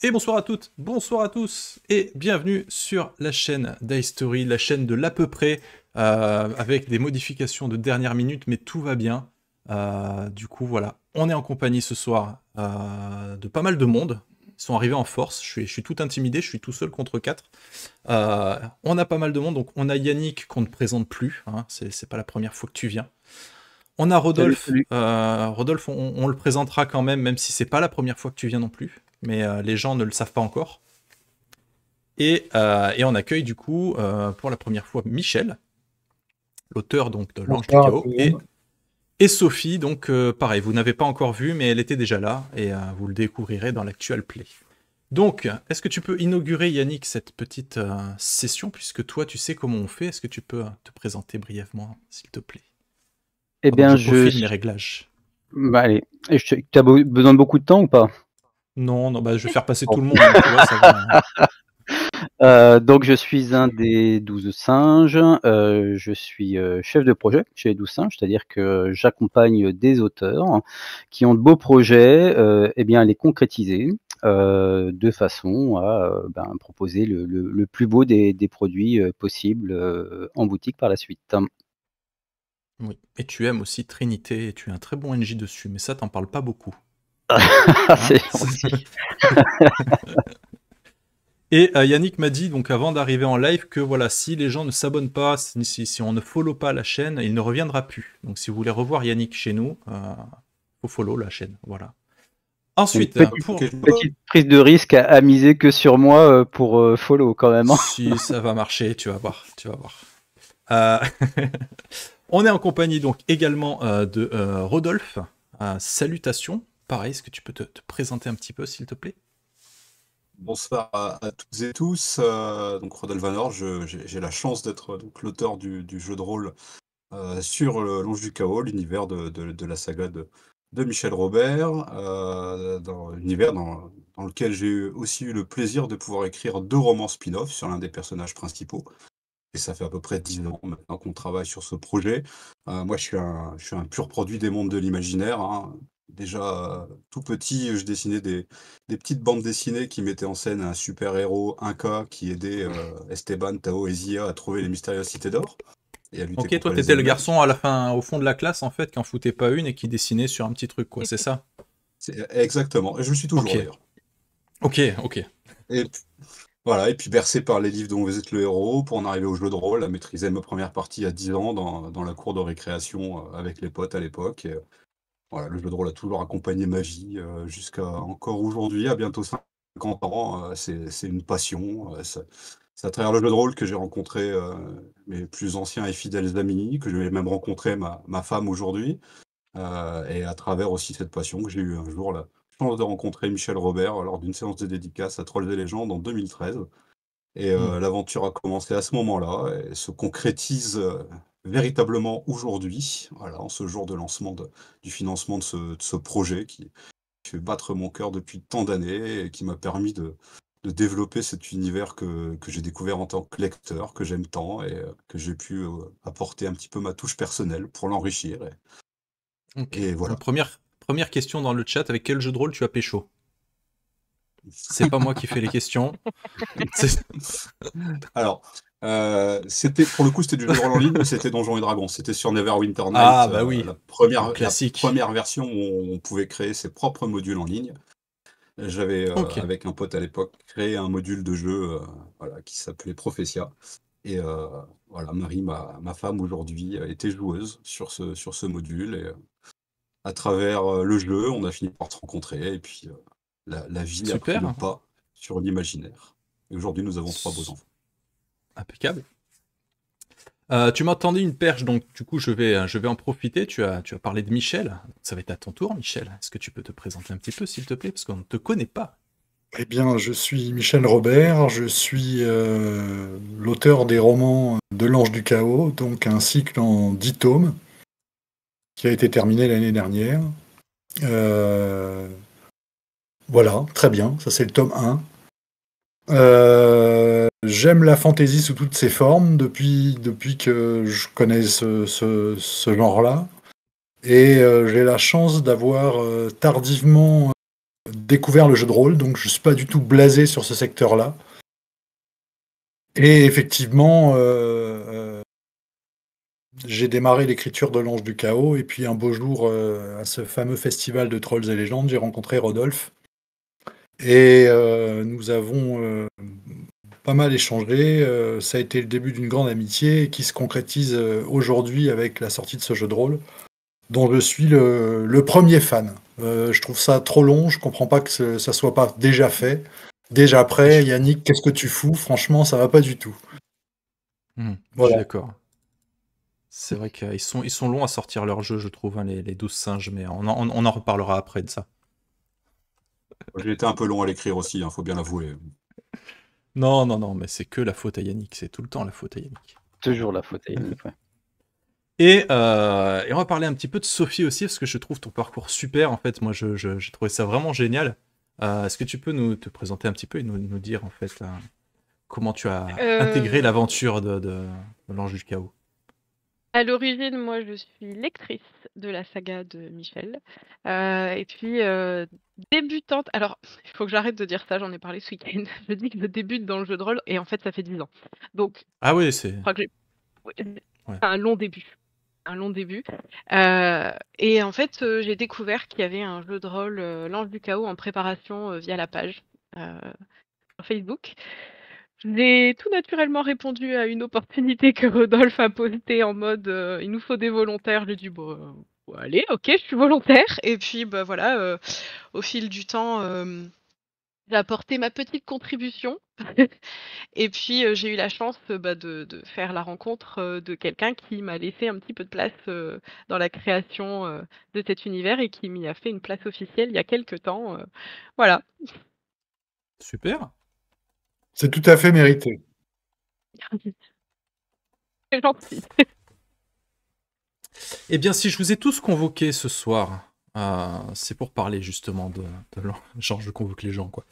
Et bonsoir à toutes, bonsoir à tous, et bienvenue sur la chaîne d'iStory, la chaîne de l'à peu près, avec des modifications de dernière minute, mais tout va bien. Du coup, voilà, on est en compagnie ce soir de pas mal de monde. Ils sont arrivés en force, je suis tout intimidé, je suis tout seul contre 4. On a pas mal de monde, donc on a Yannick qu'on ne présente plus, hein, c'est pas la première fois que tu viens. On a Salut, Rodolphe. salut. Rodolphe, on le présentera quand même, même si c'est pas la première fois que tu viens non plus. Mais les gens ne le savent pas encore. Et on accueille du coup pour la première fois Michel, l'auteur donc de L'Ange du Bonsoir à tout Chaos, le et, monde. et Sophie, donc pareil, vous n'avez pas encore vu, mais elle était déjà là, et vous le découvrirez dans l'actual play. Donc, est-ce que tu peux inaugurer, Yannick, cette petite session, puisque toi, tu sais comment on fait. Est-ce que tu peux te présenter brièvement, s'il te plaît, Eh pendant que bien, je peaufine mes réglages? bah, allez. Tu as besoin de beaucoup de temps ou pas? Non, non, bah, je vais faire passer Bon. tout le monde, donc tu vois, ça va. Donc, je suis un des 12 singes. Je suis chef de projet chez les 12 singes, c'est-à-dire que j'accompagne des auteurs qui ont de beaux projets, eh bien, à les concrétiser de façon à proposer le plus beau des produits possibles en boutique par la suite. Oui. Et tu aimes aussi Trinité, et tu es un très bon NJ dessus, mais ça, t'en parles pas beaucoup. Hein. C'est gentil. Et Yannick m'a dit, donc avant d'arriver en live, que voilà, si les gens ne s'abonnent pas, si on ne follow pas la chaîne, il ne reviendra plus. Donc si vous voulez revoir Yannick chez nous, faut follow la chaîne. Voilà. Une Ensuite, pour... petite prise de risque à miser que sur moi pour follow quand même, hein. Si ça va marcher, tu vas voir, tu vas voir. On est en compagnie donc également de Rodolphe. Salutations. Pareil, est-ce que tu peux te présenter un petit peu, s'il te plaît? Bonsoir à toutes et tous. Donc Rodolphe Vanor, j'ai la chance d'être donc l'auteur du jeu de rôle sur l'Ange du Chaos, l'univers de la saga de Michel Robert, dans l'univers dans lequel j'ai aussi eu le plaisir de pouvoir écrire 2 romans spin-off sur l'un des personnages principaux. Et ça fait à peu près 10 ans maintenant qu'on travaille sur ce projet. Moi, je suis un pur produit des mondes de l'imaginaire, hein. Déjà, tout petit, je dessinais des petites bandes dessinées qui mettaient en scène un super-héros Inca qui aidait Esteban, Tao et Zia à trouver les mystérieuses cités d'or et à lutter Ok, toi contre les t'étais le Animals. garçon à la fin, au fond de la classe en fait, qui en foutait pas une et qui dessinait sur un petit truc, quoi, c'est ça? Exactement, et je le suis Ok, toujours d'ailleurs. ok, ok. Et voilà, et puis bercé par les livres dont vous êtes le héros, pour en arriver au jeu de rôle, à maîtriser ma première partie à 10 ans dans la cour de récréation avec les potes à l'époque. Voilà, le jeu de rôle a toujours accompagné ma vie, jusqu'à encore aujourd'hui, à bientôt 50 ans, c'est une passion, c'est à travers le jeu de rôle que j'ai rencontré, mes plus anciens et fidèles amis, que j'ai même rencontré ma femme aujourd'hui, et à travers aussi cette passion que j'ai eu un jour la chance de rencontrer Michel Robert lors d'une séance de dédicace à Trolls et Légendes en 2013. Et Hmm. l'aventure a commencé à ce moment-là et se concrétise, véritablement aujourd'hui, voilà, en ce jour de lancement du financement de ce projet qui fait battre mon cœur depuis tant d'années et qui m'a permis de développer cet univers que j'ai découvert en tant que lecteur, que j'aime tant et que j'ai pu, apporter un petit peu ma touche personnelle pour l'enrichir Ok. et Donc voilà. première question dans le chat, avec quel jeu de rôle tu as pécho? C'est pas moi qui fais les questions. C'est- Alors, c'était pour le coup, c'était du jeu de rôle en ligne, mais c'était Donjons& et Dragons. C'était sur Neverwinter Night, Ah bah oui, la le première la classique. 1re version où on pouvait créer ses propres modules en ligne. J'avais, Ok. avec un pote à l'époque, créé un module de jeu, voilà, qui s'appelait Profecia et voilà, Marie, ma femme aujourd'hui, était joueuse sur ce module et à travers, le jeu, on a fini par se rencontrer et puis, la vie a pris le Super. pas sur l'imaginaire et aujourd'hui, nous avons 3 beaux S- enfants. Impeccable. Tu m'as tendu une perche, donc du coup je vais en profiter. Tu as parlé de Michel. Ça va être à ton tour, Michel. Est-ce que tu peux te présenter un petit peu, s'il te plaît, parce qu'on ne te connaît pas. Eh bien, je suis Michel Robert, je suis l'auteur des romans de l'Ange du Chaos, donc un cycle en 10 tomes qui a été terminé l'année dernière. Euh, voilà, très bien, ça c'est le tome 1. J'aime la fantaisie sous toutes ses formes depuis que je connais ce genre-là. Et j'ai la chance d'avoir tardivement découvert le jeu de rôle, donc je suis pas du tout blasé sur ce secteur-là. Et effectivement, j'ai démarré l'écriture de l'Ange du Chaos, et puis un beau jour, à ce fameux festival de Trolls et Légendes, j'ai rencontré Rodolphe. Et nous avons pas mal échangé. Ça a été le début d'une grande amitié qui se concrétise aujourd'hui avec la sortie de ce jeu de rôle, dont je suis le premier fan. Je trouve ça trop long, je comprends pas que ça soit pas déjà fait, déjà prêt. Yannick, qu'est-ce que tu fous? Franchement, ça va pas du tout. Je suis Voilà. d'accord. C'est vrai qu'ils sont longs à sortir leur jeu, je trouve, hein, les 12 singes, mais on en reparlera après de ça. J'ai été un peu long à l'écrire aussi, faut bien l'avouer. Non, mais c'est que la faute à Yannick, c'est tout le temps la faute à Yannick. Toujours la faute à Yannick, ouais. Et on va parler un petit peu de Sophie aussi, parce que je trouve ton parcours super, en fait. Moi, j'ai trouvé ça vraiment génial. Est-ce que tu peux te présenter un petit peu et nous dire, en fait, comment tu as intégré l'aventure de l'Ange du Chaos? À l'origine, moi, je suis lectrice de la saga de Michel. Et puis, débutante. Alors, il faut que j'arrête de dire ça, j'en ai parlé ce week-end. Je dis que je débute dans le jeu de rôle, et en fait, ça fait 10 ans. Donc, Ah oui, je crois que j'ai Ouais. un long début. Un long début. Et en fait, j'ai découvert qu'il y avait un jeu de rôle, l'Ange du Chaos, en préparation via la page sur Facebook. J'ai tout naturellement répondu à une opportunité que Rodolphe a postée en mode il nous faut des volontaires. J'ai dit bon, allez, ok, je suis volontaire. Et puis bah voilà, au fil du temps, j'ai apporté ma petite contribution. Et puis j'ai eu la chance de faire la rencontre de quelqu'un qui m'a laissé un petit peu de place dans la création de cet univers et qui m'y a fait une place officielle il y a quelques temps. Voilà. Super. C'est tout à fait mérité. C'est gentil. Eh bien, si je vous ai tous convoqués ce soir, c'est pour parler justement de genre, je convoque les gens, quoi.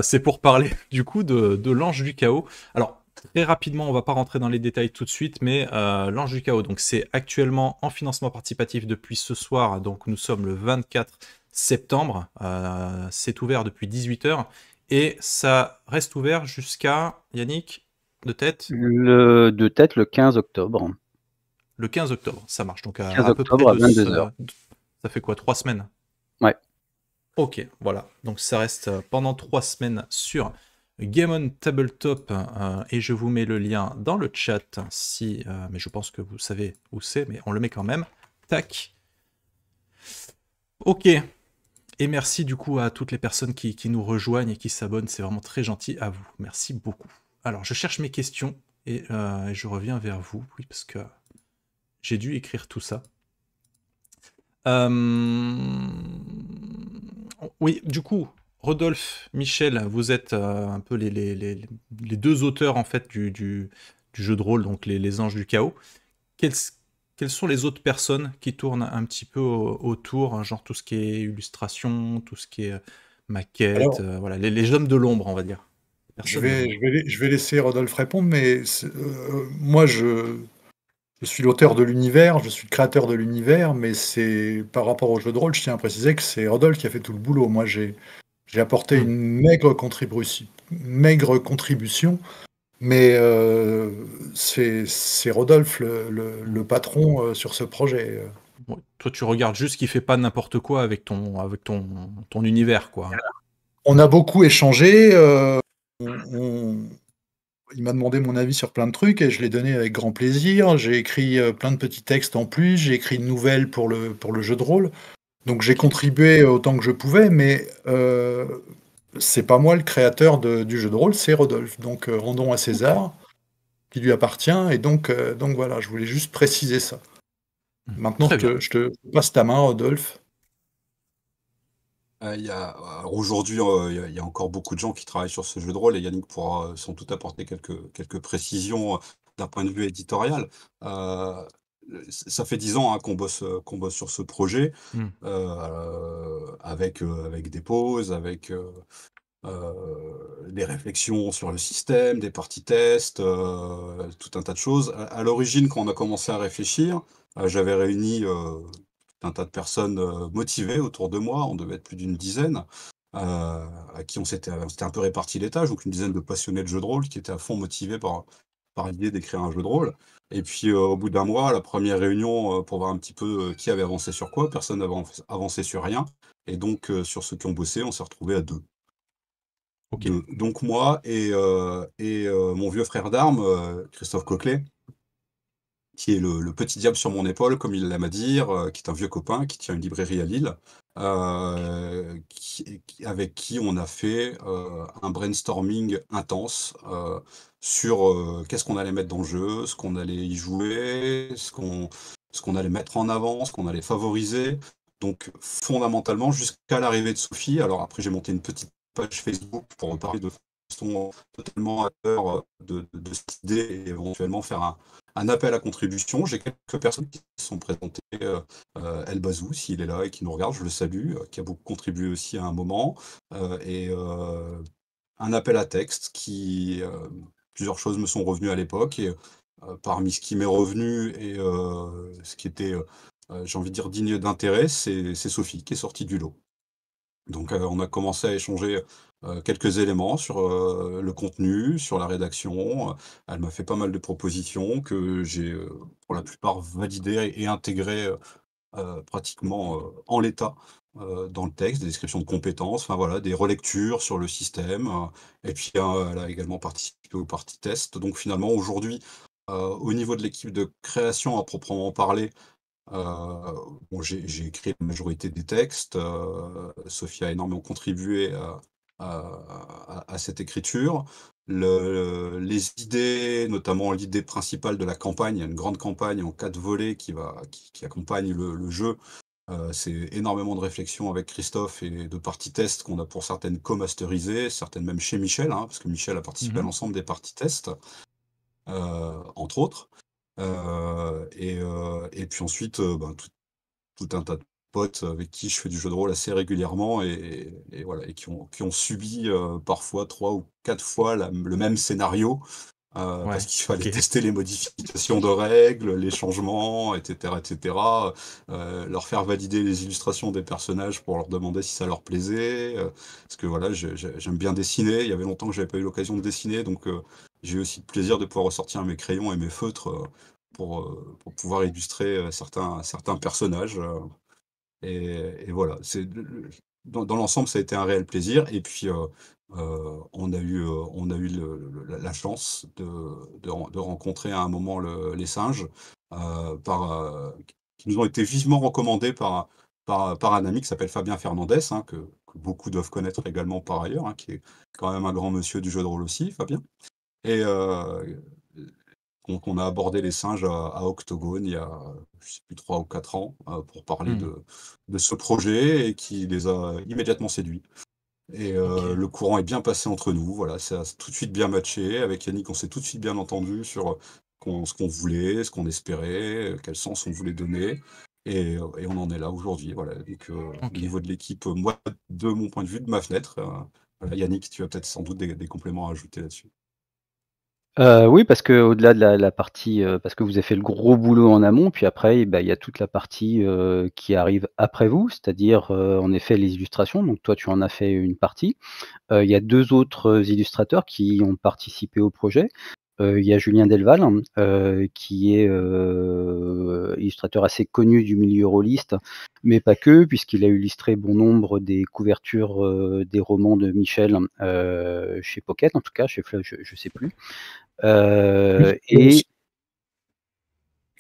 C'est pour parler du coup de l'Ange du Chaos. Alors, très rapidement, on va pas rentrer dans les détails tout de suite, mais l'Ange du Chaos, donc c'est actuellement en financement participatif depuis ce soir, donc nous sommes le 24 septembre. C'est ouvert depuis 18h et ça reste ouvert jusqu'à, Yannick, de tête De tête, le 15 octobre. Le 15 octobre, ça marche. Donc 15 à peu près octobre à 22h. Ça fait quoi, 3 semaines? Ouais. Ok, voilà. Donc ça reste pendant 3 semaines sur Game on Tabletop et je vous mets le lien dans le chat si, mais je pense que vous savez où c'est, mais on le met quand même. Tac. Ok. Et merci du coup à toutes les personnes qui nous rejoignent et qui s'abonnent. C'est vraiment très gentil à vous. Merci beaucoup. Alors je cherche mes questions et je reviens vers vous. Oui, parce que j'ai dû écrire tout ça. Oui, du coup, Rodolphe, Michel, vous êtes un peu les deux auteurs en fait du jeu de rôle, donc les Anges du Chaos. Quelles sont les autres personnes qui tournent un petit peu autour, hein, genre tout ce qui est illustration, tout ce qui est maquette, Alors, voilà, les hommes de l'ombre, on va dire. je vais laisser Rodolphe répondre, mais moi, je suis l'auteur de l'univers, je suis le créateur de l'univers, mais c'est par rapport au jeu de rôle, je tiens à préciser que c'est Rodolphe qui a fait tout le boulot. Moi, j'ai apporté une maigre contribution, mais c'est Rodolphe le patron sur ce projet. Bon, toi, tu regardes juste qu'il fait pas n'importe quoi avec ton univers, quoi. On a beaucoup échangé. Il m'a demandé mon avis sur plein de trucs et je l'ai donné avec grand plaisir. J'ai écrit plein de petits textes en plus. J'ai écrit une nouvelle pour le jeu de rôle. Donc j'ai contribué autant que je pouvais, mais c'est pas moi le créateur du jeu de rôle, c'est Rodolphe. Donc rendons à César, qui lui appartient. Et donc voilà, je voulais juste préciser ça. Maintenant, je te passe ta main, Rodolphe. Aujourd'hui, il y a encore beaucoup de gens qui travaillent sur ce jeu de rôle et Yannick pourra sans doute apporter quelques précisions d'un point de vue éditorial. Ça fait 10 ans qu'on bosse sur ce projet, avec des pauses, avec des réflexions sur le système, des parties tests, tout un tas de choses. À l'origine, quand on a commencé à réfléchir, j'avais réuni un tas de personnes motivées autour de moi, on devait être plus d'une dizaine. à qui on s'était un peu réparti les tâches, donc une dizaine de passionnés de jeux de rôle qui étaient à fond motivés par l'idée d'écrire un jeu de rôle. Et puis au bout d'un mois, la première réunion pour voir un petit peu qui avait avancé sur quoi, personne n'avait avancé sur rien. Et donc sur ceux qui ont bossé, on s'est retrouvés à deux. Ok. Donc moi et mon vieux frère d'armes, Christophe Coquelet, qui est le petit diable sur mon épaule, comme il l'aime à dire, qui est un vieux copain, qui tient une librairie à Lille, avec qui on a fait un brainstorming intense sur qu'est-ce qu'on allait mettre dans le jeu, ce qu'on allait y jouer, ce qu'on allait mettre en avant, ce qu'on allait favoriser. Donc fondamentalement, jusqu'à l'arrivée de Sophie. Alors après, j'ai monté une petite page Facebook pour en parler de façon totalement à l'heure de cette idée et éventuellement faire un appel à contribution. J'ai quelques personnes qui se sont présentées. El Bazou, s'il est là et qui nous regarde, je le salue, qui a beaucoup contribué aussi à un moment. Et un appel à texte plusieurs choses me sont revenues à l'époque. Et parmi ce qui m'est revenu et ce qui était, j'ai envie de dire, digne d'intérêt, c'est Sophie qui est sortie du lot. Donc on a commencé à échanger quelques éléments sur le contenu, sur la rédaction. Elle m'a fait pas mal de propositions que j'ai pour la plupart validées et intégrées pratiquement en l'état dans le texte, des descriptions de compétences, enfin voilà, des relectures sur le système. Et puis elle a également participé au party test. Donc finalement aujourd'hui, au niveau de l'équipe de création à proprement parler, bon, j'ai écrit la majorité des textes. Sophie a énormément contribué à cette écriture. Les idées, notamment l'idée principale de la campagne, il y a une grande campagne en 4 volets qui accompagne le jeu. C'est énormément de réflexion avec Christophe et de parties tests qu'on a pour certaines co-masterisées, certaines même chez Michel, hein, parce que Michel a participé à l'ensemble des parties tests, entre autres. Et puis ensuite, ben, tout un tas de potes avec qui je fais du jeu de rôle assez régulièrement et voilà, et qui ont subi parfois 3 ou 4 fois le même scénario parce qu'il fallait ok. tester les modifications de règles, les changements, etc., etc. Leur faire valider les illustrations des personnages pour leur demander si ça leur plaisait. Parce que voilà, j'aime bien dessiner. Il y avait longtemps que j'avais pas eu l'occasion de dessiner, donc j'ai eu aussi le plaisir de pouvoir ressortir mes crayons et mes feutres pour pouvoir illustrer certains personnages. Et voilà, dans l'ensemble, ça a été un réel plaisir. Et puis, on a eu la chance de rencontrer à un moment les singes, qui nous ont été vivement recommandés par un ami qui s'appelle Fabien Fernandez, hein, que beaucoup doivent connaître également par ailleurs, hein, qui est quand même un grand monsieur du jeu de rôle aussi, Fabien. Et donc on a abordé les singes à Octogone il y a, je sais plus, 3 ou 4 ans, pour parler de ce projet et qui les a immédiatement séduits. Et le courant est bien passé entre nous, voilà, ça a tout de suite bien matché. Avec Yannick, on s'est tout de suite bien entendu sur ce qu'on voulait, ce qu'on espérait, quel sens on voulait donner. Et on en est là aujourd'hui, voilà. Donc au niveau de l'équipe, moi, de mon point de vue, de ma fenêtre, voilà, Yannick, tu as peut-être sans doute des compléments à ajouter là-dessus. Oui, parce qu'au-delà de la partie, parce que vous avez fait le gros boulot en amont, puis après, bah, il y a toute la partie, qui arrive après vous, c'est-à-dire, en effet, les illustrations. Donc toi, tu en as fait une partie. Il y a 2 autres illustrateurs qui ont participé au projet. Il y a Julien Delval, qui est, illustrateur assez connu du milieu rôliste, mais pas que, puisqu'il a illustré bon nombre des couvertures, des romans de Michel, chez Pocket, en tout cas, chez Fleuve, je sais plus. Et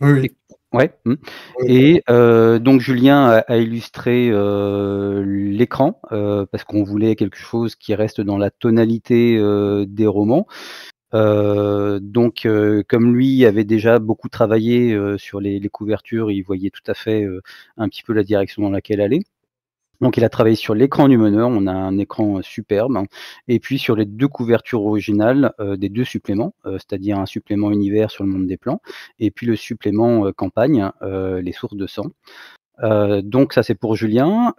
Oui. ouais, Oui. et donc Julien a illustré, l'écran, parce qu'on voulait quelque chose qui reste dans la tonalité, des romans. Donc comme lui avait déjà beaucoup travaillé, sur les couvertures, il voyait tout à fait, un petit peu la direction dans laquelle aller. Donc il a travaillé sur l'écran du meneur, on a un écran superbe, et puis sur les 2 couvertures originales, des 2 suppléments, c'est-à-dire un supplément univers sur le monde des plans et puis le supplément, campagne, les sources de sang. Donc ça, c'est pour Julien.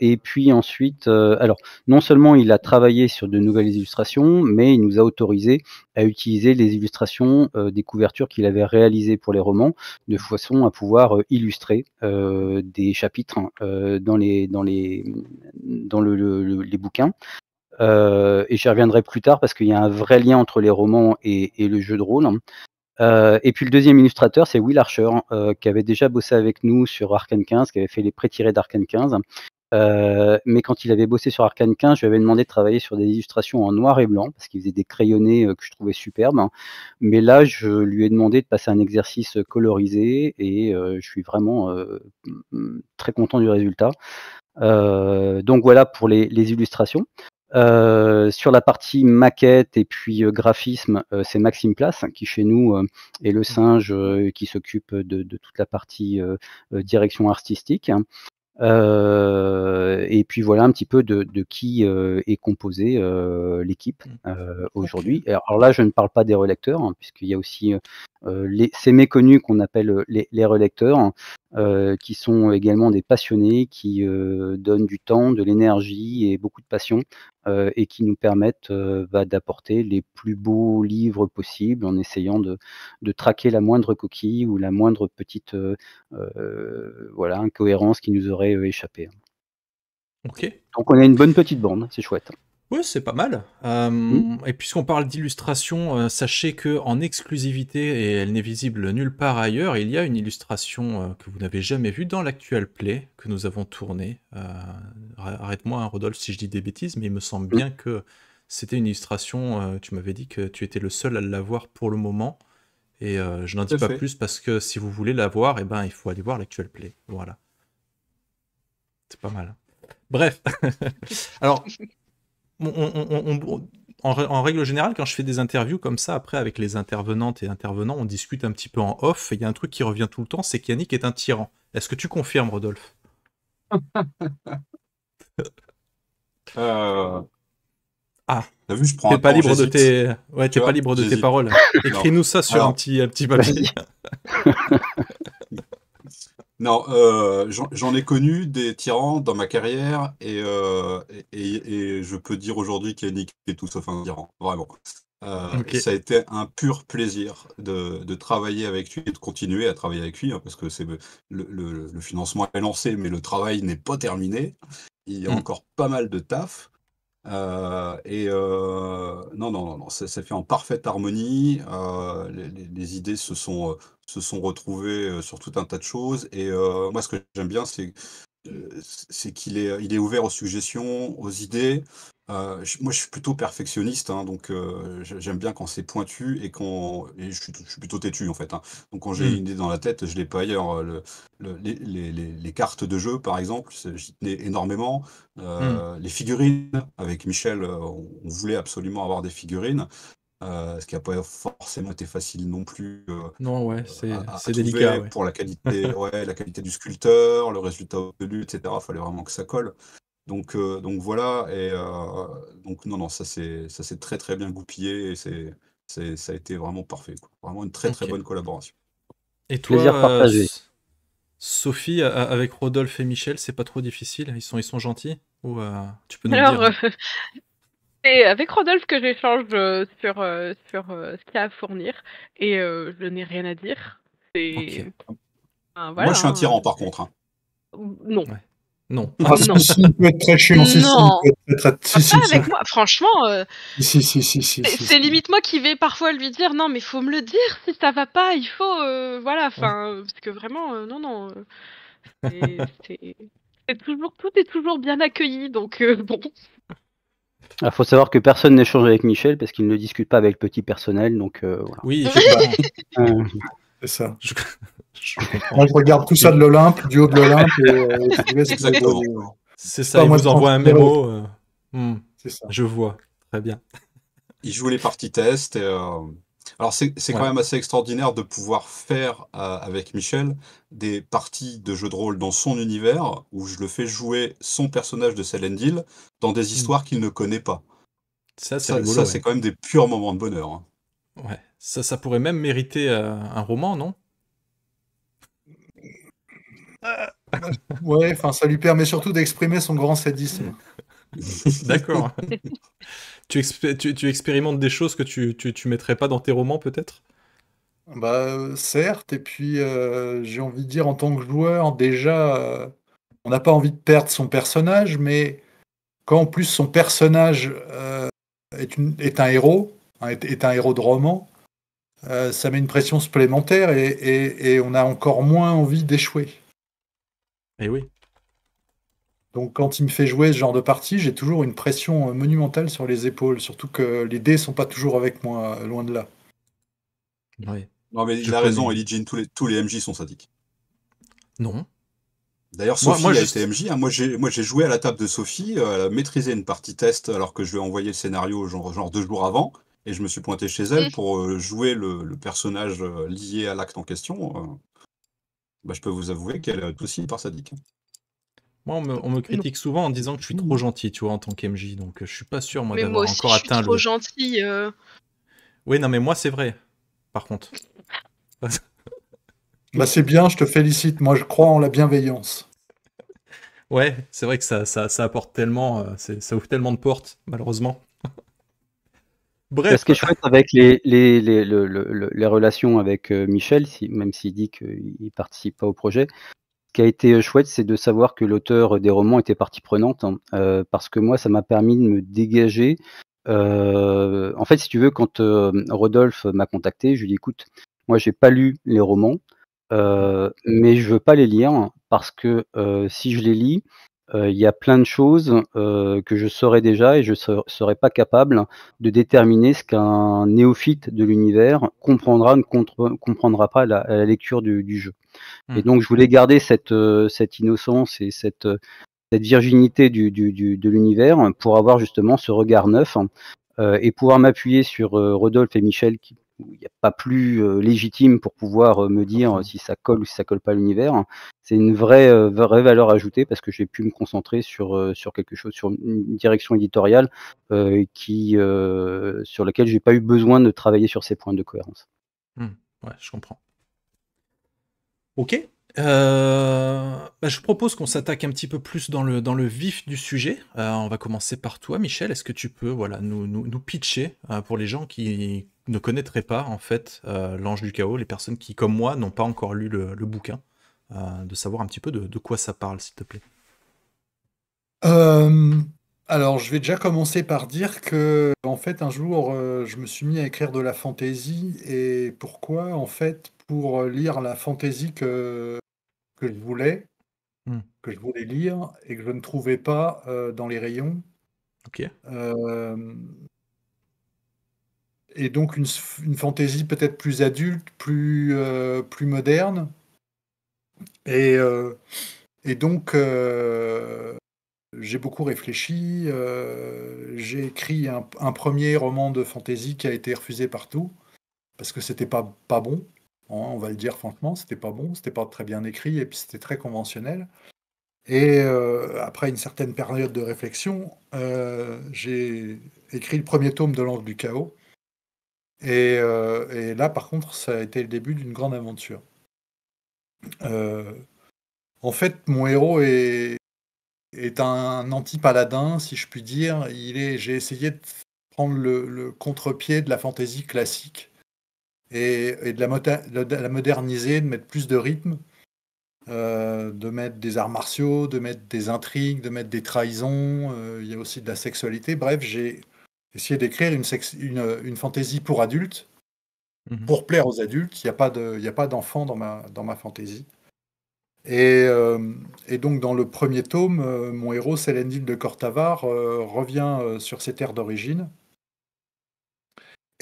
Et puis ensuite, alors non seulement il a travaillé sur de nouvelles illustrations, mais il nous a autorisé à utiliser les illustrations des couvertures qu'il avait réalisées pour les romans, de façon à pouvoir illustrer des chapitres dans les bouquins. Et j'y reviendrai plus tard parce qu'il y a un vrai lien entre les romans et le jeu de rôle. Et puis le deuxième illustrateur, c'est Will Archer, qui avait déjà bossé avec nous sur Arcane 15, qui avait fait les pré-tirés d'Arcane 15. Mais quand il avait bossé sur Arcane 15, je lui avais demandé de travailler sur des illustrations en noir et blanc, parce qu'il faisait des crayonnés que je trouvais superbes. Mais là, je lui ai demandé de passer un exercice colorisé, et je suis vraiment très content du résultat. Donc voilà pour les illustrations. Sur la partie maquette et puis graphisme, c'est Maxime Place qui chez nous est le singe qui s'occupe de toute la partie direction artistique. Et puis voilà un petit peu de qui est composée l'équipe aujourd'hui. Alors là, je ne parle pas des relecteurs, puisqu'il y a aussi ces méconnus qu'on appelle les relecteurs, qui sont également des passionnés, qui donnent du temps, de l'énergie et beaucoup de passion, et qui nous permettent d'apporter les plus beaux livres possibles en essayant de traquer la moindre coquille ou la moindre petite incohérence qui nous aurait échappé. Ok. Donc on a une bonne petite bande, c'est chouette. Ouais, c'est pas mal. Et puisqu'on parle d'illustration, sachez que en exclusivité, et elle n'est visible nulle part ailleurs, il y a une illustration que vous n'avez jamais vue dans l'actuel play que nous avons tourné. Arrête-moi, Rodolphe, si je dis des bêtises, mais il me semble bien que c'était une illustration. Tu m'avais dit que tu étais le seul à l'avoir pour le moment. Et je n'en dis pas plus parce que si vous voulez la voir, eh ben, il faut aller voir l'actuel play. Voilà. C'est pas mal. Bref. Alors, en règle générale, quand je fais des interviews comme ça, après, avec les intervenantes et intervenants, on discute un petit peu en off. Et il y a un truc qui revient tout le temps, c'est qu'Yannick est un tyran. Est-ce que tu confirmes, Rodolphe? Ah, T'as vu, je prends t'es un pas temps, libre de j'hésite. tes, ouais, Tu t'es pas vois, libre de tes j'hésite. paroles. Écris-nous ça sur Alors, un petit papier. Non, j'en ai connu des tyrans dans ma carrière et je peux dire aujourd'hui qu'Yannick est tout sauf un tyran, vraiment. Ok. Ça a été un pur plaisir de travailler avec lui et de continuer à travailler avec lui, parce que le financement est lancé, mais le travail n'est pas terminé. Il y a encore pas mal de taf. Non, ça fait en parfaite harmonie. Les idées se sont retrouvées sur tout un tas de choses. Et moi, ce que j'aime bien, c'est qu'il est ouvert aux suggestions, aux idées. Moi, je suis plutôt perfectionniste, donc j'aime bien quand c'est pointu et je suis plutôt têtu en fait. Donc quand j'ai une idée dans la tête, je l'ai pas ailleurs. Les cartes de jeu, par exemple, j'y tenais énormément. Les figurines, avec Michel, on voulait absolument avoir des figurines, ce qui n'a pas forcément été facile non plus Non, ouais, à c'est trouver délicat, ouais. pour la qualité, la qualité du sculpteur, le résultat obtenu, etc. Il fallait vraiment que ça colle. Donc voilà, et donc non, ça s'est très très bien goupillé, et ça a été vraiment parfait, quoi. Vraiment une très très bonne collaboration. Et toi, Plaisir partagé. Sophie, avec Rodolphe et Michel, c'est pas trop difficile? Ils sont gentils? Ou tu peux nous le Alors, dire? c'est avec Rodolphe que j'échange sur ce qu'il y a à fournir, et je n'ai rien à dire. C'est... Ok. Enfin, Moi, je suis un tyran, voilà, par contre. Non. Ouais. Non. Ah, Non. si, il peut être très chiant. Si, Non. il peut être très... si, Pas avec moi, franchement. Si. C'est limite moi qui vais parfois lui dire non, mais faut me le dire si ça va pas, il faut voilà, enfin parce que vraiment non, c'est toujours, tout est toujours bien accueilli, donc bon. Il faut savoir que personne n'échange avec Michel parce qu'il ne discute pas avec le petit personnel, donc voilà. Oui, je comprends. C'est ça. Je comprends. Moi, je regarde tout ça de l'Olympe, du haut de l'Olympe, et je vous laisse Exactement. débrouiller. C'est C'est ça, pas il moi vous de envoie un transférer. mémo. C'est ça. Je vois. Très bien. Il joue les parties test. Alors, c'est quand Ouais. même assez extraordinaire de pouvoir faire avec Michel des parties de jeux de rôle dans son univers, où je le fais jouer son personnage de Selendil dans des histoires qu'il ne connaît pas. Ça, c'est rigolo, C'est ouais. quand même des purs moments de bonheur. Ouais. Ça pourrait même mériter un roman, non? Ouais, enfin, ça lui permet surtout d'exprimer son grand sadisme. D'accord. Tu expérimentes des choses que tu mettrais pas dans tes romans, peut-être? Bah, certes, et puis j'ai envie de dire, en tant que joueur, déjà, on n'a pas envie de perdre son personnage, mais quand en plus son personnage est un héros, hein, est un héros de roman, ça met une pression supplémentaire et on a encore moins envie d'échouer. Eh oui. Donc quand il me fait jouer ce genre de partie, j'ai toujours une pression monumentale sur les épaules, surtout que les dés sont pas toujours avec moi, loin de là. Ouais. Non, mais Je il a raison, connais. Ellie Jean, tous les MJ sont sadiques. Non. D'ailleurs, Moi, Sophie moi, a je... été MJ, hein. Moi, j'ai joué à la table de Sophie, elle a maîtrisé une partie test alors que je lui ai envoyé le scénario genre 2 jours avant, et je me suis pointé chez elle pour jouer le personnage lié à l'acte en question. Bah, je peux vous avouer qu'elle est aussi hyper sadique. Moi, on me critique souvent en disant que je suis trop gentil, tu vois, en tant qu'MJ. Donc, je suis pas sûr, moi, Mais moi d'avoir aussi, encore je suis atteint trop le... gentille. Oui, non, mais moi, c'est vrai, par contre. Bah c'est bien, je te félicite. Moi, je crois en la bienveillance. Ouais, c'est vrai que ça apporte tellement... ça ouvre tellement de portes, malheureusement. Ce Bref. qui est chouette avec les relations avec Michel, même s'il dit qu'il ne participe pas au projet, ce qui a été chouette, c'est de savoir que l'auteur des romans était partie prenante, hein, parce que moi, ça m'a permis de me dégager. En fait, si tu veux, quand Rodolphe m'a contacté, je lui ai dit, écoute, moi, j'ai pas lu les romans, mais je veux pas les lire parce que si je les lis, il y a plein de choses que je saurais déjà et je serais pas capable de déterminer ce qu'un néophyte de l'univers comprendra, ne comprendra pas à la lecture du jeu. Et donc je voulais garder cette innocence et cette virginité de l'univers pour avoir justement ce regard neuf et pouvoir m'appuyer sur Rodolphe et Michel il n'y a pas plus légitime pour pouvoir me dire si ça colle ou si ça colle pas à l'univers. C'est une vraie valeur ajoutée parce que j'ai pu me concentrer sur quelque chose, sur une direction éditoriale sur laquelle j'ai pas eu besoin de travailler sur ces points de cohérence. Ouais, je comprends. Ok. Je propose qu'on s'attaque un petit peu plus dans le vif du sujet. On va commencer par toi, Michel. Est-ce que tu peux nous pitcher pour les gens qui ne connaîtraient pas en fait l'Ange du Chaos, les personnes qui, comme moi, n'ont pas encore lu le bouquin, de savoir un petit peu de quoi ça parle, s'il te plaît. Alors, je vais déjà commencer par dire que, en fait, un jour, je me suis mis à écrire de la fantaisie. Et pourquoi? En fait, pour lire la fantaisie que je voulais, que je voulais lire et que je ne trouvais pas dans les rayons. Ok. Et donc, une fantaisie peut-être plus adulte, plus moderne. Et, et donc, j'ai beaucoup réfléchi. J'ai écrit un premier roman de fantasy qui a été refusé partout parce que c'était pas bon. Hein, on va le dire franchement, c'était pas bon, c'était pas très bien écrit et puis c'était très conventionnel. Et après une certaine période de réflexion, j'ai écrit le premier tome de l'Ange du Chaos. Et là, par contre, ça a été le début d'une grande aventure. En fait, mon héros est un anti-paladin, si je puis dire. J'ai essayé de prendre le contre-pied de la fantaisie classique et de la moderniser, de mettre plus de rythme, de mettre des arts martiaux, de mettre des intrigues, de mettre des trahisons. Il y a aussi de la sexualité. Bref, j'ai essayé d'écrire une fantaisie pour adultes, pour plaire aux adultes. Il n'y a pas d'enfants dans ma fantaisie. Et donc, dans le premier tome, mon héros, Selendil de Cortavar, revient sur ses terres d'origine.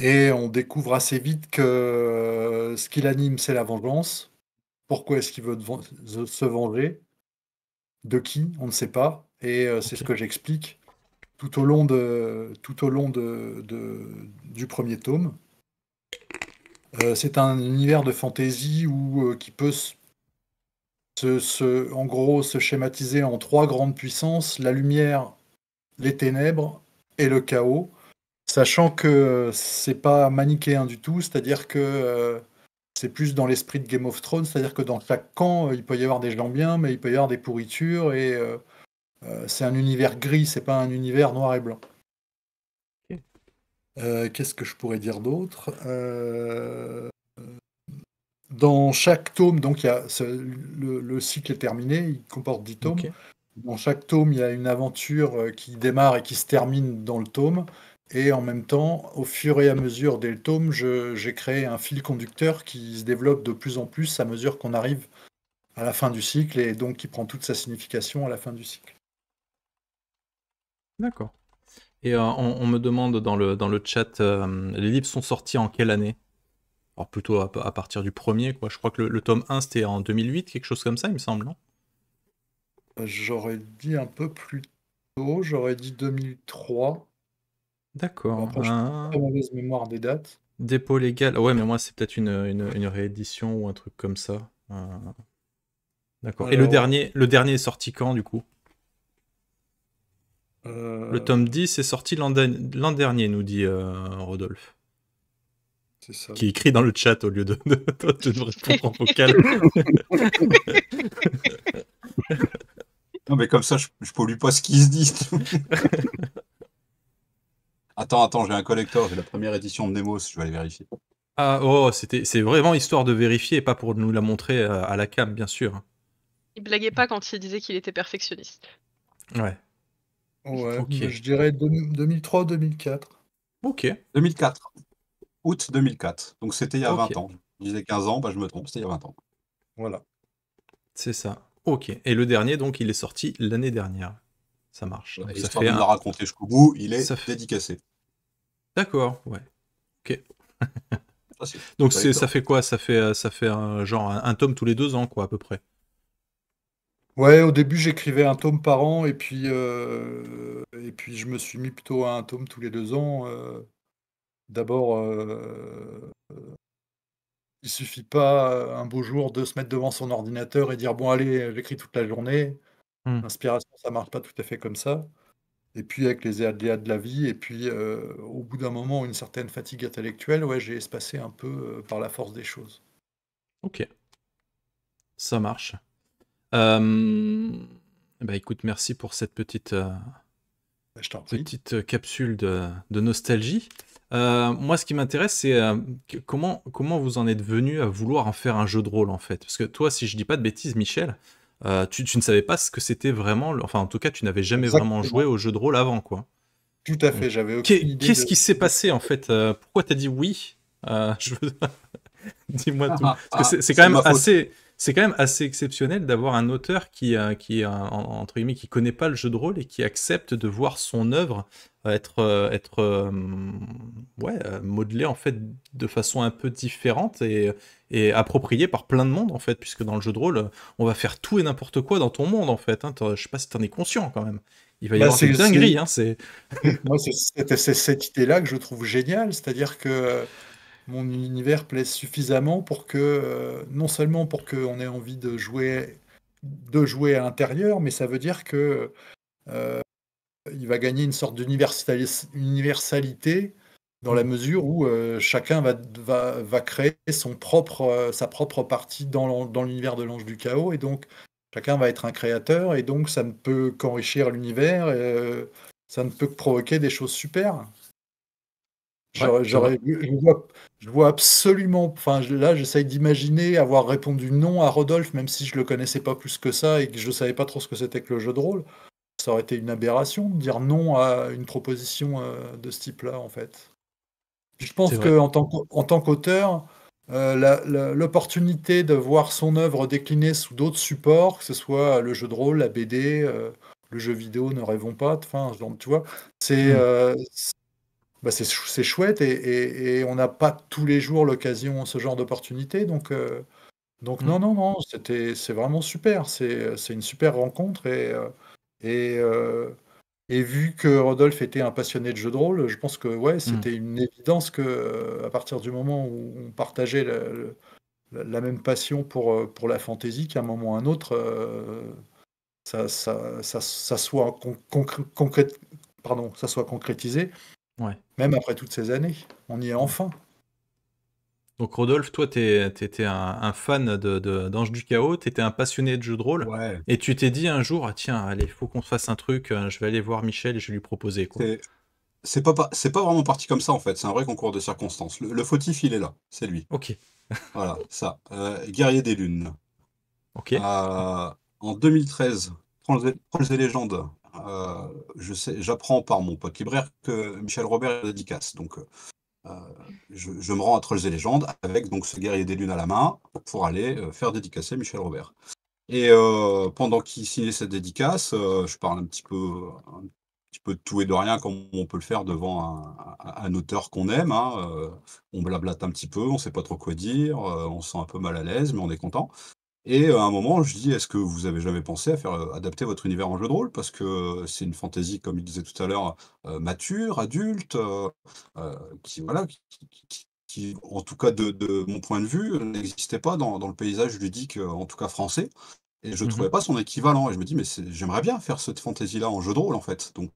Et on découvre assez vite que ce qui l'anime, c'est la vengeance. Pourquoi est-ce qu'il veut se venger? De qui? On ne sait pas. Et c'est ce que j'explique tout au long du premier tome. C'est un univers de fantasy qui peut en gros se schématiser en 3 grandes puissances, la lumière, les ténèbres et le chaos, sachant que c'est pas manichéen du tout, c'est-à-dire que c'est plus dans l'esprit de Game of Thrones, c'est-à-dire que dans chaque camp, il peut y avoir des gens bien, mais il peut y avoir des pourritures, et c'est un univers gris, c'est pas un univers noir et blanc. Ok. Qu'est-ce que je pourrais dire d'autre? Dans chaque tome, donc le cycle est terminé, il comporte 10 tomes. Ok. Dans chaque tome, il y a une aventure qui démarre et qui se termine dans le tome. Et en même temps, au fur et à mesure des tomes, j'ai créé un fil conducteur qui se développe de plus en plus à mesure qu'on arrive à la fin du cycle, et donc qui prend toute sa signification à la fin du cycle. D'accord. Et on me demande dans le chat, les livres sont sortis en quelle année? Alors plutôt à partir du premier, quoi. Je crois que le tome 1, c'était en 2008, quelque chose comme ça, il me semble, non? J'aurais dit un peu plus tôt, j'aurais dit 2003. D'accord. Après, je n'ai pas très mauvaise mémoire des dates. Dépôt légal. Ouais, mais moi, c'est peut-être une réédition ou un truc comme ça. D'accord. Et Alors, le dernier est sorti quand, du coup? Le tome 10 est sorti l'an dernier, nous dit Rodolphe. c'est ça. Qui écrit dans le chat au lieu de répondre en vocal. Non, mais comme ça, je pollue pas ce qui se dit. Attends, j'ai un collector, j'ai la première édition de Nemos, je vais aller vérifier. Ah, oh, c'est vraiment histoire de vérifier et pas pour nous la montrer à la cam, bien sûr. Il blaguait pas quand il disait qu'il était perfectionniste. Ouais. Ouais, Ok. mais je dirais 2003-2004. Ok. 2004. Août 2004. Donc c'était il y a Ok. 20 ans. Je disais 15 ans, bah je me trompe, c'était il y a 20 ans. Voilà. C'est ça. Ok. Et le dernier, donc, il est sorti l'année dernière. Ça marche. Donc, ça Histoire fait de me la raconter jusqu'au bout, il est ça fait- dédicacé. D'accord, ouais. Ok. Facile. Donc Collector. ça fait quoi? Ça fait genre un tome tous les 2 ans, quoi, à peu près. Ouais, au début, j'écrivais un tome par an, et puis je me suis mis plutôt à un tome tous les 2 ans. D'abord, il suffit pas un beau jour de se mettre devant son ordinateur et dire bon allez, j'écris toute la journée. Hmm. L'inspiration, ça marche pas tout à fait comme ça. Et puis avec les aléas de la vie, et puis au bout d'un moment, une certaine fatigue intellectuelle, ouais, j'ai espacé un peu par la force des choses. Ok. Ça marche. Bah écoute, merci pour cette petite Je t'en prie. capsule de nostalgie. Moi, ce qui m'intéresse, c'est comment vous en êtes venu à vouloir en faire un jeu de rôle, en fait. Parce que toi, si je dis pas de bêtises, Michel, tu ne savais pas ce que c'était vraiment. Enfin, en tout cas, tu n'avais jamais vraiment joué Exactement. au jeu de rôle avant, quoi. Tout à Donc, fait, j'avais aucune idée qu'est-ce de... qui s'est passé, en fait? Pourquoi t'as dit oui? Je veux- Dis-moi tout. Parce que c'est quand C'est même ma faute. c'est quand même assez exceptionnel d'avoir un auteur entre guillemets, qui connaît pas le jeu de rôle et qui accepte de voir son œuvre modelée en fait de façon un peu différente et appropriée par plein de monde en fait, puisque dans le jeu de rôle, on va faire tout et n'importe quoi dans ton monde en fait. Hein. Je sais pas si t'en es conscient quand même. Il va y Bah, avoir des dingueries. Hein, c'est Moi, c'est cette idée-là que je trouve géniale, c'est-à-dire que mon univers plaise suffisamment pour que, non seulement pour qu'on ait envie de jouer à l'intérieur, mais ça veut dire que il va gagner une sorte d'universalité dans la mesure où chacun va créer sa propre partie dans l'univers de l'Ange du Chaos, et donc chacun va être un créateur, et donc ça ne peut qu'enrichir l'univers, ça ne peut que provoquer des choses super. ouais, c'est vrai. Je vois absolument, enfin là j'essaye d'imaginer avoir répondu non à Rodolphe, même si je le connaissais pas plus que ça et que je savais pas trop ce que c'était que le jeu de rôle. Ça aurait été une aberration de dire non à une proposition de ce type-là, en fait. Puis je C'est pense vrai. qu'en tant qu'auteur, l'opportunité de voir son œuvre déclinée sous d'autres supports, que ce soit le jeu de rôle, la BD, le jeu vidéo, ne rêvons pas, enfin, tu vois, c'est Mm. c'est chouette, et on n'a pas tous les jours l'occasion, ce genre d'opportunité. Donc Mm. non, c'est vraiment super. C'est une super rencontre, et, euh, et vu que Rodolphe était un passionné de jeux de rôle, je pense que ouais, Mm. c'était une évidence que à partir du moment où on partageait la même passion pour la fantaisie, qu'à un moment ou à un autre, ça soit ça soit concrétisé, Ouais. même après toutes ces années. On y est enfin. Donc Rodolphe, toi, t'étais un fan d'Ange du Chaos, t'étais un passionné de jeux de rôle, Ouais, et tu t'es dit un jour, ah, tiens, allez, faut qu'on fasse un truc, je vais aller voir Michel et je vais lui proposer, quoi. c'est c'est pas vraiment parti comme ça, en fait, c'est un vrai concours de circonstances. Le fautif, il est là, c'est lui. Ok, Voilà, ça. Guerrier des Lunes. ok. En 2013, Trolls et légendes, j'apprends par mon pote libraire que Michel Robert est dédicace. Donc, je me rends à Trolls et légendes avec donc ce Guerrier des Lunes à la main pour aller faire dédicacer Michel Robert. Et pendant qu'il signait cette dédicace, je parle un petit peu de tout et de rien, comme on peut le faire devant un auteur qu'on aime, hein. On blablate un petit peu, on sait pas trop quoi dire, on se sent un peu mal à l'aise, mais on est content. Et à un moment, je dis: «Est-ce que vous avez jamais pensé à faire, adapter votre univers en jeu de rôle?» Parce que c'est une fantaisie, comme il disait tout à l'heure, mature, adulte, qui voilà, qui, en tout cas de mon point de vue, n'existait pas dans le paysage ludique, en tout cas français. Et je Mhm. trouvais pas son équivalent et je me dis: «Mais j'aimerais bien faire cette fantaisie-là en jeu de rôle, en fait». Donc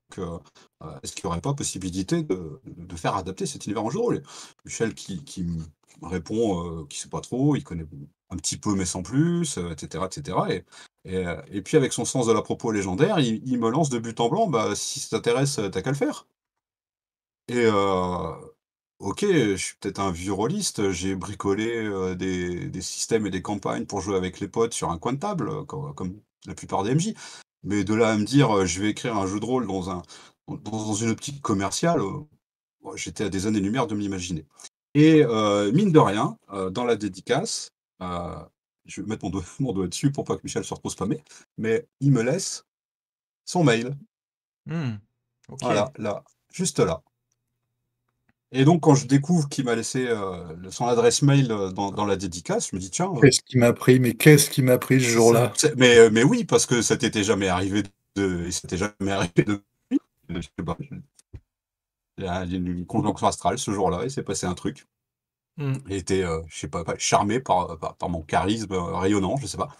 est-ce qu'il y aurait pas possibilité de faire adapter cet univers en jeu de rôle? Et Michel qui me répond, qu'il sait pas trop, il connaît un petit peu mais sans plus, et cetera et cetera. Et puis avec son sens de la propos légendaire, il me lance de but en blanc: «Bah, si ça t'intéresse, tu qu'à le faire». Et OK, je suis peut-être un vieux rôliste, j'ai bricolé, des systèmes et des campagnes pour jouer avec les potes sur un coin de table, comme la plupart des MJ. Mais de là à me dire, je vais écrire un jeu de rôle dans une optique commerciale, ouais, j'étais à des années-lumière de m'imaginer. Et mine de rien, dans la dédicace, heu, je vais mettre mon doigt mon doigt dessus pour pas que Michel se retrouve spammé, mais il me laisse son mail. Hmm. Ok. Voilà, là, juste là. Et donc quand je découvre qu'il m'a laissé, son adresse mail, dans la dédicace, je me dis: «Tiens, Qu'est-ce qui m'a pris? Mais qu'est-ce qui m'a pris ce c'est ça». jour-là? Mais oui, parce que ça t'était jamais arrivé il s'était jamais arrivé depuis. Je sais pas, il y a une conjonction astrale ce jour-là, il s'est passé un truc. Hmm. Il était, je sais pas, charmé par mon charisme, rayonnant, je sais pas.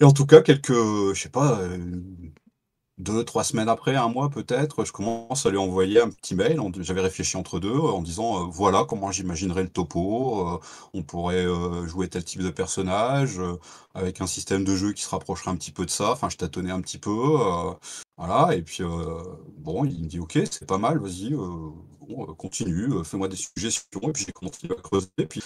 Et en tout cas, je sais pas, 2-3 semaines après, un mois peut-être, je commence à lui envoyer un petit mail, j'avais réfléchi entre 2 en disant, «Voilà comment j'imaginerais le topo, on pourrait, jouer tel type de personnage, avec un système de jeu qui se rapprocherait un petit peu de ça». Enfin, je tâtonnais un petit peu, voilà. Et puis, bon, il me dit: «OK, c'est pas mal, vas-y, bon, continue, fais-moi des suggestions». Et puis j'ai continué à creuser. Puis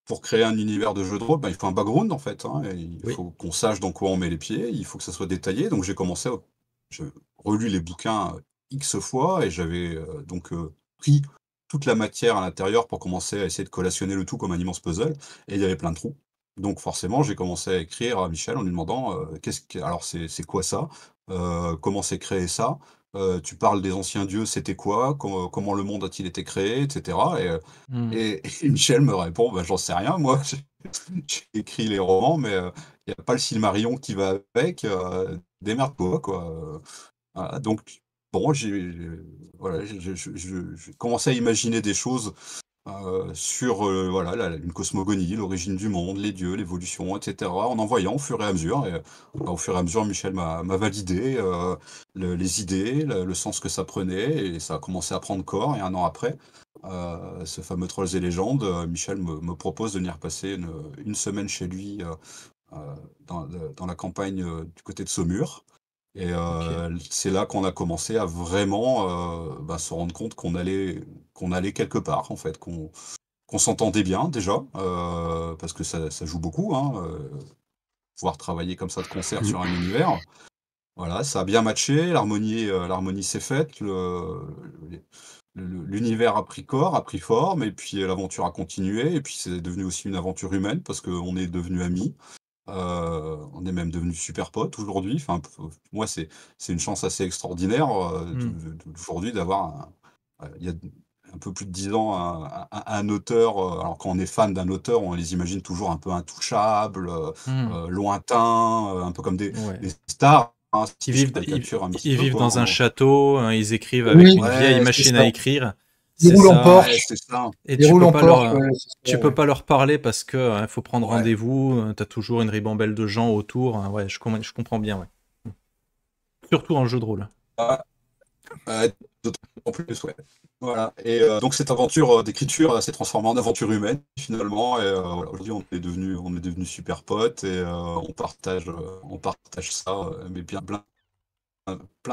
pour créer un univers de jeu de rôle, bah, il faut un background en fait, hein, et il Oui. faut qu'on sache dans quoi on met les pieds, il faut que ça soit détaillé. Donc je relu les bouquins, X fois, et j'avais, donc pris toute la matière à l'intérieur pour commencer à essayer de collationner le tout comme un immense puzzle, et il y avait plein de trous. Donc forcément, j'ai commencé à écrire à Michel en lui demandant, c'est quoi ça? Comment s'est créé ça? Tu parles des anciens dieux, c'était quoi? Comment le monde a-t-il été créé? Et cetera. Hmm. Et Michel me répond: «Bah, j'en sais rien moi, j'ai écrit les romans, mais il y a pas le Silmarillion qui va avec, démerde-toi quoi», voilà. Donc bon, voilà, j'ai commencé à imaginer des choses, sur, voilà, une cosmogonie, l'origine du monde, les dieux, l'évolution, et cetera, en envoyant au fur et à mesure. Et bah, au fur et à mesure, Michel m'a validé, les idées, le sens que ça prenait, et ça a commencé à prendre corps. Et un an après, ce fameux Trolls et légendes, Michel me propose de venir passer une semaine chez lui, dans la campagne, du côté de Saumur. Et Ok. c'est là qu'on a commencé à vraiment, bah, se rendre compte qu'on allait quelque part en fait, qu'on s'entendait bien déjà, parce que ça joue beaucoup, hein, pouvoir travailler comme ça de concert Mmh. sur un univers. Voilà, ça a bien matché, l'harmonie s'est faite, l'univers a pris corps, a pris forme, et puis l'aventure a continué, et puis c'est devenu aussi une aventure humaine parce qu'on est devenus amis. On est même devenus super potes aujourd'hui. Enfin, moi, c'est une chance assez extraordinaire, Hmm. d'aujourd'hui d'avoir il y a un peu plus de 10 ans, un auteur, alors quand on est fan d'un auteur, on les imagine toujours un peu intouchables, Hmm. lointains, un peu comme Ouais. des stars, hein, Ils si je vivent, caricature un petit ils peu, vivent quoi, dans un en château, hein, ils écrivent avec Oui, une vieille ouais, c'est machine à ça. écrire, ils c'est roulent en ça. Ouais, Porsche. c'est ça. Et Ils roulent en Porsche, ouais, c'est ça, tu peux ouais. pas leur parler parce que faut prendre Ouais. rendez-vous, t'as toujours une ribambelle de gens autour, hein. Ouais, je comprends bien, ouais. Surtout en jeu de rôle. Ouais, ouais, En plus, ouais. Voilà. Et donc cette aventure d'écriture s'est transformée en aventure humaine finalement. Et voilà, aujourd'hui on est devenus super potes et on partage ça, mais bien plein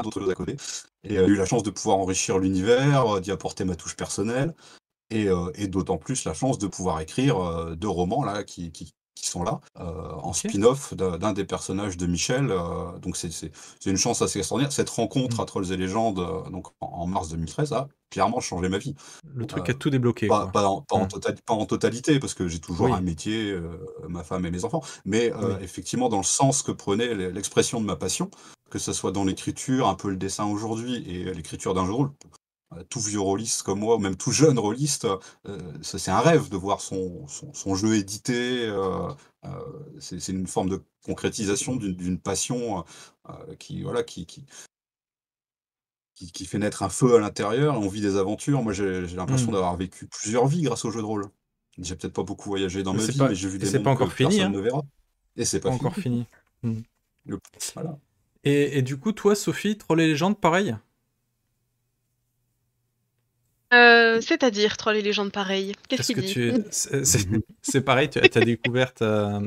d'autres choses à côté. Et j'ai eu la chance de pouvoir enrichir l'univers, d'y apporter ma touche personnelle. Et d'autant plus la chance de pouvoir écrire 2 romans là qui sont là, en Ok. spin-off d'un des personnages de Michel. Donc c'est une chance assez extraordinaire. Cette rencontre Mm. à Trolls et Légendes, donc en mars 2013, a clairement changé ma vie. Le truc Euh, a tout débloqué, pas, quoi. pas, en, pas, en Mm. pas en totalité, parce que j'ai toujours un Oui, métier, ma femme et mes enfants, mais oui. effectivement dans le sens que prenait l'expression de ma passion, que ce soit dans l'écriture, un peu le dessin aujourd'hui, et l'écriture d'un jeu de rôle. Tout vieux rôliste comme moi, ou même tout jeune rôliste, c'est un rêve de voir son jeu édité. C'est une forme de concrétisation d'une passion voilà, qui fait naître un feu à l'intérieur. On vit des aventures. Moi, j'ai l'impression Mm. d'avoir vécu plusieurs vies grâce au jeu de rôle. J'ai peut-être pas beaucoup voyagé dans Mais ma c'est vie, pas, mais j'ai vu et des c'est pas mondes que encore fini, personne hein. ne verra. Et c'est Pas pas fini. encore fini. Mm. Le- Voilà. Et du coup, toi, Sophie, Troll et Légendes, pareil? C'est-à-dire Troll et légendes pareilles. Qu'est-ce Est-ce qu'il que dit? c'est pareil, tu as découvert, t'as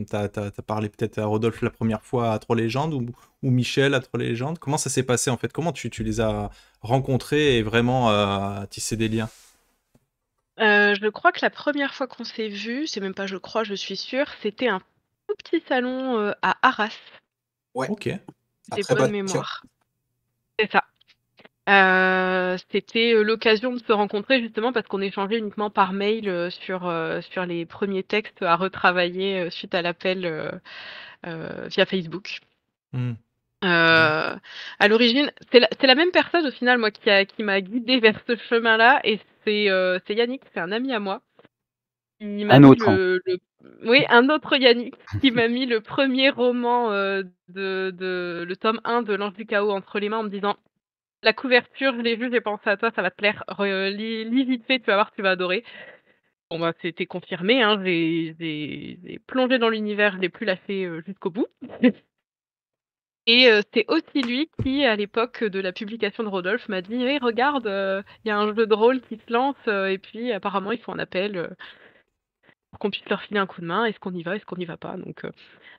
parlé peut-être à Rodolphe la première fois à Troll et Légendes ou Michel à Troll et Légendes. Comment ça s'est passé en fait? Comment tu les as rencontrés et vraiment tissé des liens? Je crois que la première fois qu'on s'est vus, c'est même pas je crois, je suis sûre, c'était un tout petit salon, à Arras, Ouais, Ok. à j'ai très bonne bas de tir. mémoire. C'est ça. C'était, l'occasion de se rencontrer justement parce qu'on échangeait uniquement par mail, sur les premiers textes à retravailler, suite à l'appel, via Facebook. Hmm. À l'origine, c'est la même personne au final, moi, qui m'a guidée vers ce chemin-là et c'est Yannick, c'est un ami à moi, qui m'a Un mis autre, hein. oui, un autre Yannick, qui m'a mis le premier roman, de le tome 1 de L'Ange du Chaos entre les mains en me disant: «La couverture, je l'ai vue, j'ai pensé à toi, ça va te plaire, lis vite fait, tu vas voir, tu vas adorer». Bon, bah, c'était confirmé, hein, j'ai plongé dans l'univers, je l'ai plus lâché, jusqu'au bout. Et c'est aussi lui qui, à l'époque de la publication de Rodolphe, m'a dit: «Hey, regarde, il y a un jeu de rôle qui se lance, et puis apparemment ils font un appel, pour qu'on puisse leur filer un coup de main. Est-ce qu'on y va? Est-ce qu'on y va pas?» Donc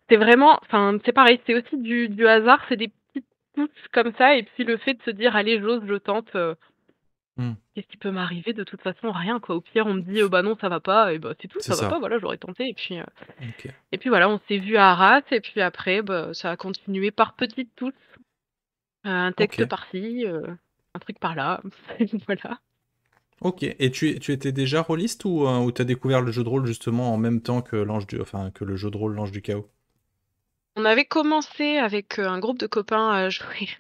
c'est vraiment enfin, c'est pareil, c'est aussi du hasard, c'est des petites touches comme ça et puis le fait de se dire: «Allez, j'ose, je tente, Hmm. qu'est-ce qui peut m'arriver? De toute façon, rien, quoi. Au pire, on me dit: bah, non, ça va pas» et bah, c'est tout, C'est ça va ça. pas, voilà, j'aurais tenté Ok. et puis voilà, on s'est vus à Arras et puis après, bah, ça a continué par petites touches. Un texte Ok. par-ci, un truc par-là, voilà. Ok. Et tu étais déjà rôliste ou t'as découvert le jeu de rôle justement en même temps que que le jeu de rôle L'Ange du Chaos? On avait commencé avec, un groupe de copains à jouer.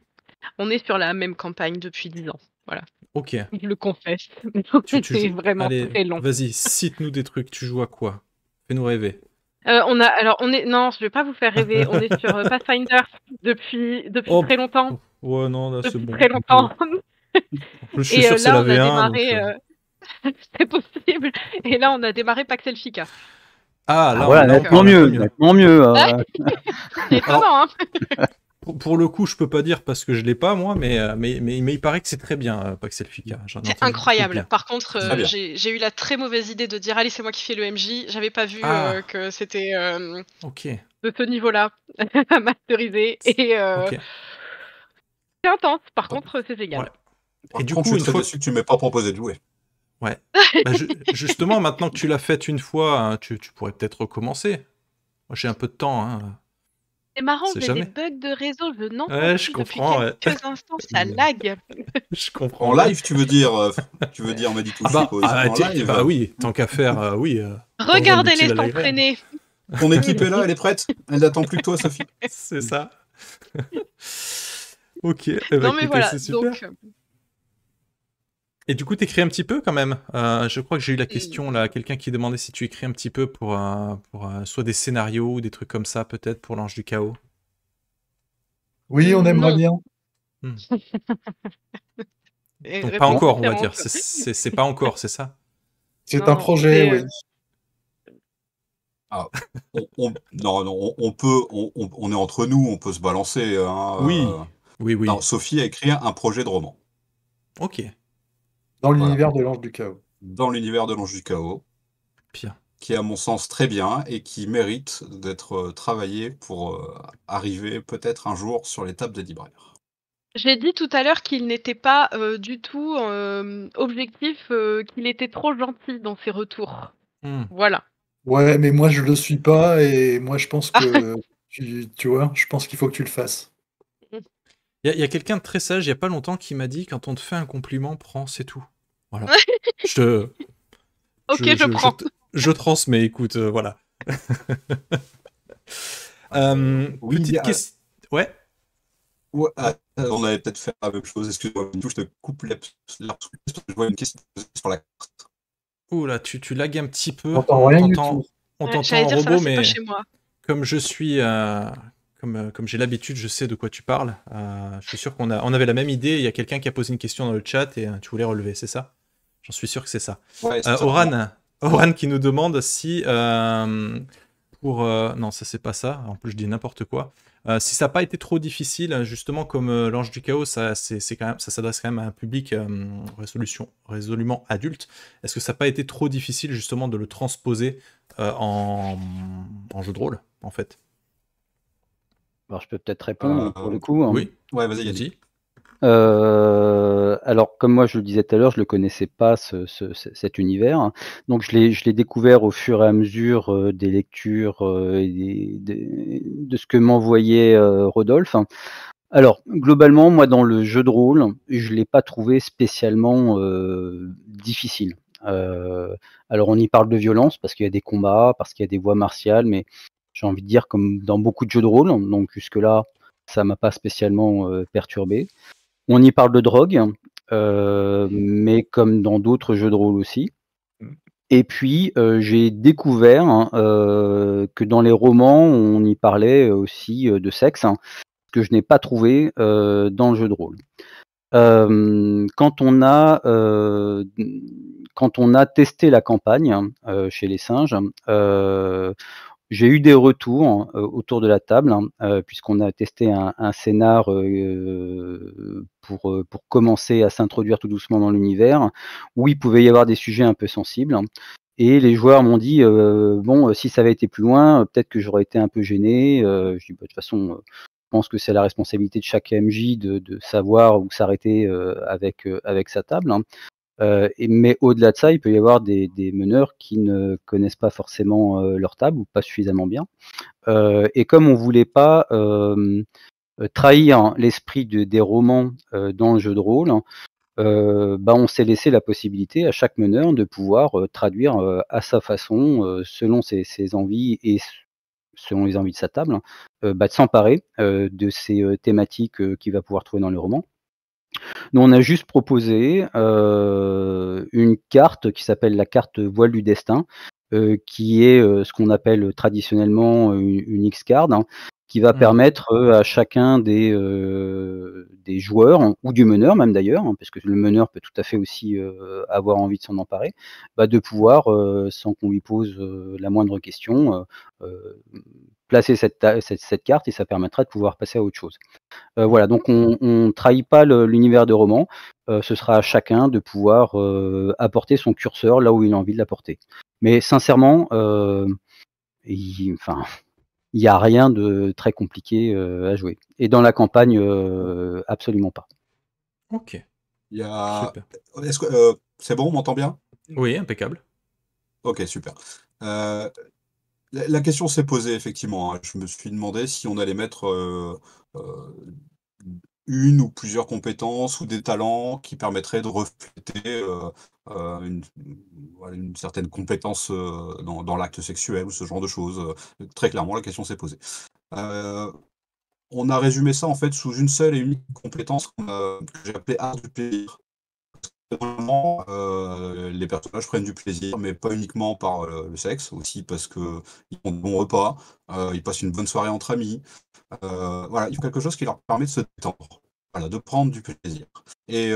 On est sur la même campagne depuis 10 ans, voilà. Ok. Je le confesse, donc Tu c'est joues. vraiment Allez, très long. vas-y, cite-nous des trucs. Tu joues à quoi? Fais-nous rêver. On est non, je vais pas vous faire rêver, on est sur, Pathfinder depuis Oh, très longtemps, ouais, non, là c'est depuis bon. très longtemps En plus, je suis et sûr que c'est là, la on a V1, donc. démarré, c'est possible et là, on a démarré Pax Elfica, Ah, Ah là, voilà, là, on parle un peu mieux. nettement mieux. c'est étonnant, hein? Pour le coup, je peux pas dire parce que je l'ai pas, moi, mais il paraît que c'est très bien, Pax Elfica. J'en ai C'est entendu beaucoup de incroyable. bien. Par contre, Très bien. j'ai eu la très mauvaise idée de dire: «Allez, c'est moi qui fais le MJ». J'avais pas vu, Ah, que c'était, ok, de ce niveau-là à masteriser et ok. c'est intense. Par Par contre, c'est Ouais. génial. Et par du contre, je coup, suis une très fois. déçu que tu m'aies pas proposé de jouer. Ouais. Bah, justement, maintenant que tu l'as faite une fois, hein, tu pourrais peut-être recommencer. Moi, j'ai un peu de temps, hein. C'est marrant, C'est j'ai des jamais. bugs de réseau, je n'entends Ouais, je plus depuis comprends, ouais. quelques instants, ça lag. Je En comprends. live, tu veux dire, Ah Maditoufi, bah, poésie en bah live. oui, tant qu'à faire, oui. Autant joindre Regardez-les l'utile à l'agréable. s'entraîner. Ton équipe est là, elle est prête? Elle n'attend plus que toi, Sophie. C'est ça. Ok, eh bah, Non, mais écoutez, voilà, c'est super. donc Et du coup, t'écris un petit peu quand même. Je crois que j'ai eu la question là, quelqu'un qui demandait si tu écris un petit peu pour soit des scénarios ou des trucs comme ça, peut-être pour l'Ange du Chaos. Oui, on aimerait non. bien. Donc pas Réponse encore, on va différente. dire. C'est pas encore, c'est ça? C'est Non, un non, projet, c'est, oui. Ah, non, on peut, on est entre nous, on peut se balancer, hein, Oui, oui, oui. Non, Sophie a écrit un projet de roman. Ok. Dans Voilà. l'univers de l'Ange du Chaos. Dans l'univers de l'Ange du Chaos, Pire. qui est à mon sens très bien et qui mérite d'être travaillé pour arriver peut-être un jour sur les tables des libraires. J'ai dit tout à l'heure qu'il n'était pas du tout objectif, qu'il était trop gentil dans ses retours. Hmm. Voilà. Ouais, mais moi je le suis pas et moi je pense que tu vois, je pense qu'il faut que tu le fasses. Il y a quelqu'un de très sage il y a pas longtemps qui m'a dit quand on te fait un compliment, prends, c'est tout. Voilà. je, Ok, je prends. je transmets, écoute, voilà. Oui, Petite question. Ouais. Ouais, on avait peut-être fait la même chose. Excuse-moi, je te coupe l'arbre sous le pied parce que je vois une question sur la carte. Ouh là, tu lagues un petit peu. J'entends rien du tout. On Ouais, t'entend j'allais en dire, ça robot, va, c'est pas mais chez moi. comme je suis, comme j'ai l'habitude, je sais de quoi tu parles. Je suis sûr on avait la même idée. Il y a quelqu'un qui a posé une question dans le chat et tu voulais relever, c'est ça? J'en suis sûr que c'est ça. Ouais, c'est ça. Oran qui nous demande si non, ça c'est pas ça. En plus, je dis n'importe quoi. Si ça n'a pas été trop difficile, justement, comme l'Ange du Chaos, ça s'adresse quand même à un public résolument adulte. Est-ce que ça n'a pas été trop difficile, justement, de le transposer en jeu de rôle, en fait? Alors, je peux peut-être répondre pour le coup. Oui. Ouais, vas-y. Alors, comme moi je le disais tout à l'heure, je ne connaissais pas cet univers. Donc, je l'ai découvert au fur et à mesure des lectures et de ce que m'envoyait Rodolphe. Alors, globalement, moi, dans le jeu de rôle, je ne l'ai pas trouvé spécialement difficile. Alors, on y parle de violence parce qu'il y a des combats, parce qu'il y a des voies martiales, mais j'ai envie de dire comme dans beaucoup de jeux de rôle. Donc, jusque-là, ça ne m'a pas spécialement perturbé. On y parle de drogue, mais comme dans d'autres jeux de rôle aussi. Et puis, j'ai découvert que dans les romans, on y parlait aussi de sexe, que je n'ai pas trouvé dans le jeu de rôle. Quand on a testé la campagne chez les singes, j'ai eu des retours autour de la table, puisqu'on a testé un scénar pour commencer à s'introduire tout doucement dans l'univers, où il pouvait y avoir des sujets un peu sensibles. Et les joueurs m'ont dit bon, si ça avait été plus loin, peut-être que j'aurais été un peu gêné. Je dis bah, de toute façon, je pense que c'est la responsabilité de chaque MJ de savoir où s'arrêter avec sa table. Mais au-delà de ça, il peut y avoir des meneurs qui ne connaissent pas forcément leur table ou pas suffisamment bien. Et comme on voulait pas trahir l'esprit des romans dans le jeu de rôle, on s'est laissé la possibilité à chaque meneur de pouvoir traduire à sa façon, selon ses envies et selon les envies de sa table, de s'emparer de ces thématiques qu'il va pouvoir trouver dans les romans. Nous, on a juste proposé une carte qui s'appelle la carte Voile du Destin, qui est ce qu'on appelle traditionnellement une X-card, qui va permettre à chacun des joueurs, ou du meneur même d'ailleurs, parce que le meneur peut tout à fait aussi avoir envie de s'en emparer, de pouvoir, sans qu'on lui pose la moindre question, placer cette carte, et ça permettra de pouvoir passer à autre chose. Voilà, donc on ne trahit pas l'univers de roman. Ce sera à chacun de pouvoir apporter son curseur là où il a envie de l'apporter. Mais sincèrement, il n'y a rien de très compliqué à jouer. Et dans la campagne, absolument pas. Ok. Super. Est-ce que c'est bon, on m'entend bien? Oui, impeccable. Ok, super. La question s'est posée effectivement. Je me suis demandé si on allait mettre une ou plusieurs compétences ou des talents qui permettraient de refléter une certaine compétence dans l'acte sexuel ou ce genre de choses. Très clairement, la question s'est posée. On a résumé ça en fait sous une seule et unique compétence que j'ai appelée art du plaisir. Normalement, les personnages prennent du plaisir, mais pas uniquement par le sexe, aussi parce qu'ils font de bons repas, ils passent une bonne soirée entre amis. Voilà, il faut quelque chose qui leur permet de se détendre. voilà, de prendre du plaisir. Et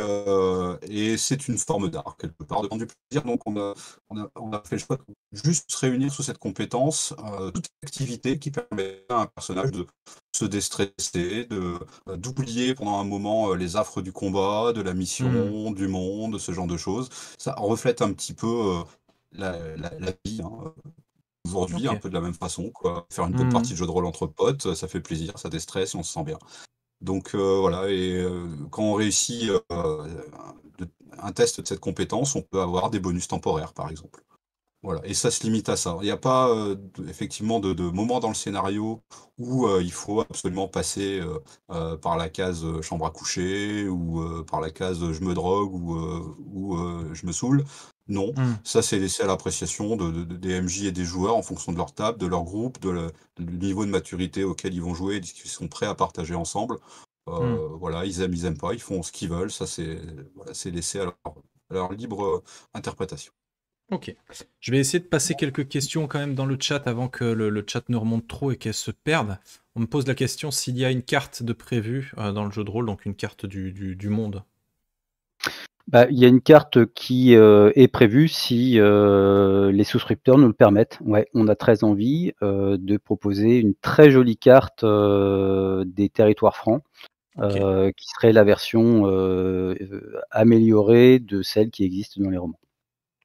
c'est une forme d'art, quelque part, de prendre du plaisir. Donc, on a fait le choix de juste se réunir sous cette compétence, toute activité qui permet à un personnage de se déstresser, d'oublier pendant un moment les affres du combat, de la mission, du monde, ce genre de choses. Ça reflète un petit peu la vie, hein, aujourd'hui, un Ok. peu de la même façon, quoi. Faire une bonne partie de jeu de rôle entre potes, ça fait plaisir, ça déstresse et on se sent bien. Donc voilà, et quand on réussit de- un test de cette compétence, on peut avoir des bonus temporaires, par exemple. Voilà, et ça se limite à ça. Il n'y a pas effectivement de moment dans le scénario où il faut absolument passer par la case chambre à coucher ou par la case je me drogue ou je me saoule. Non, ça c'est laissé à l'appréciation des MJ et des joueurs en fonction de leur table, de leur groupe, du niveau de maturité auquel ils vont jouer, et de ce qu'ils sont prêts à partager ensemble. Voilà, ils aiment pas, ils font ce qu'ils veulent. Ça c'est voilà, c'est laissé à leur libre interprétation. Ok. Je vais essayer de passer quelques questions quand même dans le chat avant que le chat ne remonte trop et qu'elle se perde. On me pose la question s'il y a une carte de prévu dans le jeu de rôle, donc une carte du monde. Bah, il y a une carte qui est prévue si les souscripteurs nous le permettent. Ouais, on a très envie de proposer une très jolie carte des territoires francs, Ok. qui serait la version améliorée de celle qui existe dans les romans.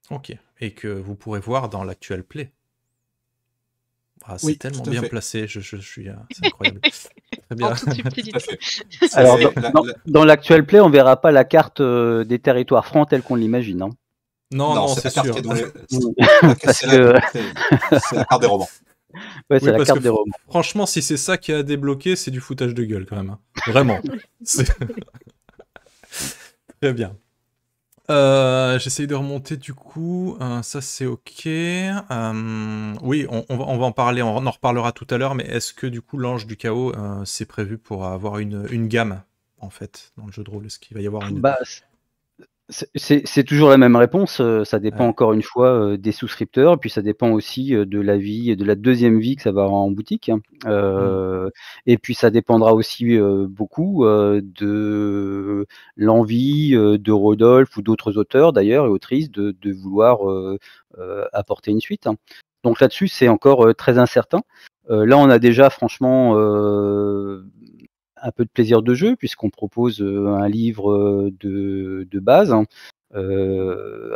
Ok. Et que vous pourrez voir dans l'actuel play. Ah, c'est Oui, tellement tout à bien fait. placé, je suis, c'est incroyable. Très bien. En toute Tout à subtilité. fait. Alors, C'est dans l'actuel play, on verra pas la carte des territoires francs telle qu'on l'imagine. Hein. Non, non, non, c'est c'est la carte qui sûr. est dans les. Parce C'est que la carte des romans. ouais, c'est Oui, la parce carte que des romans. franchement, si c'est ça qui a débloqué, c'est du foutage de gueule quand même. Hein. Vraiment. C'est- Très bien. J'essaye de remonter du coup. Ça c'est ok. Oui, on va en parler. On en reparlera tout à l'heure. Mais est-ce que du coup l'ange du chaos, c'est prévu pour avoir une gamme en fait dans le jeu de rôle? Est-ce qu'il va y avoir une. Bah, c'est toujours la même réponse. Ça dépend Ouais. encore une fois des souscripteurs, puis ça dépend aussi de la vie, de la deuxième vie que ça va avoir en boutique. Et puis ça dépendra aussi beaucoup de l'envie de Rodolphe ou d'autres auteurs d'ailleurs et autrices de vouloir apporter une suite. Donc là-dessus, c'est encore très incertain. Là, on a déjà franchement un peu de plaisir de jeu puisqu'on propose un livre de base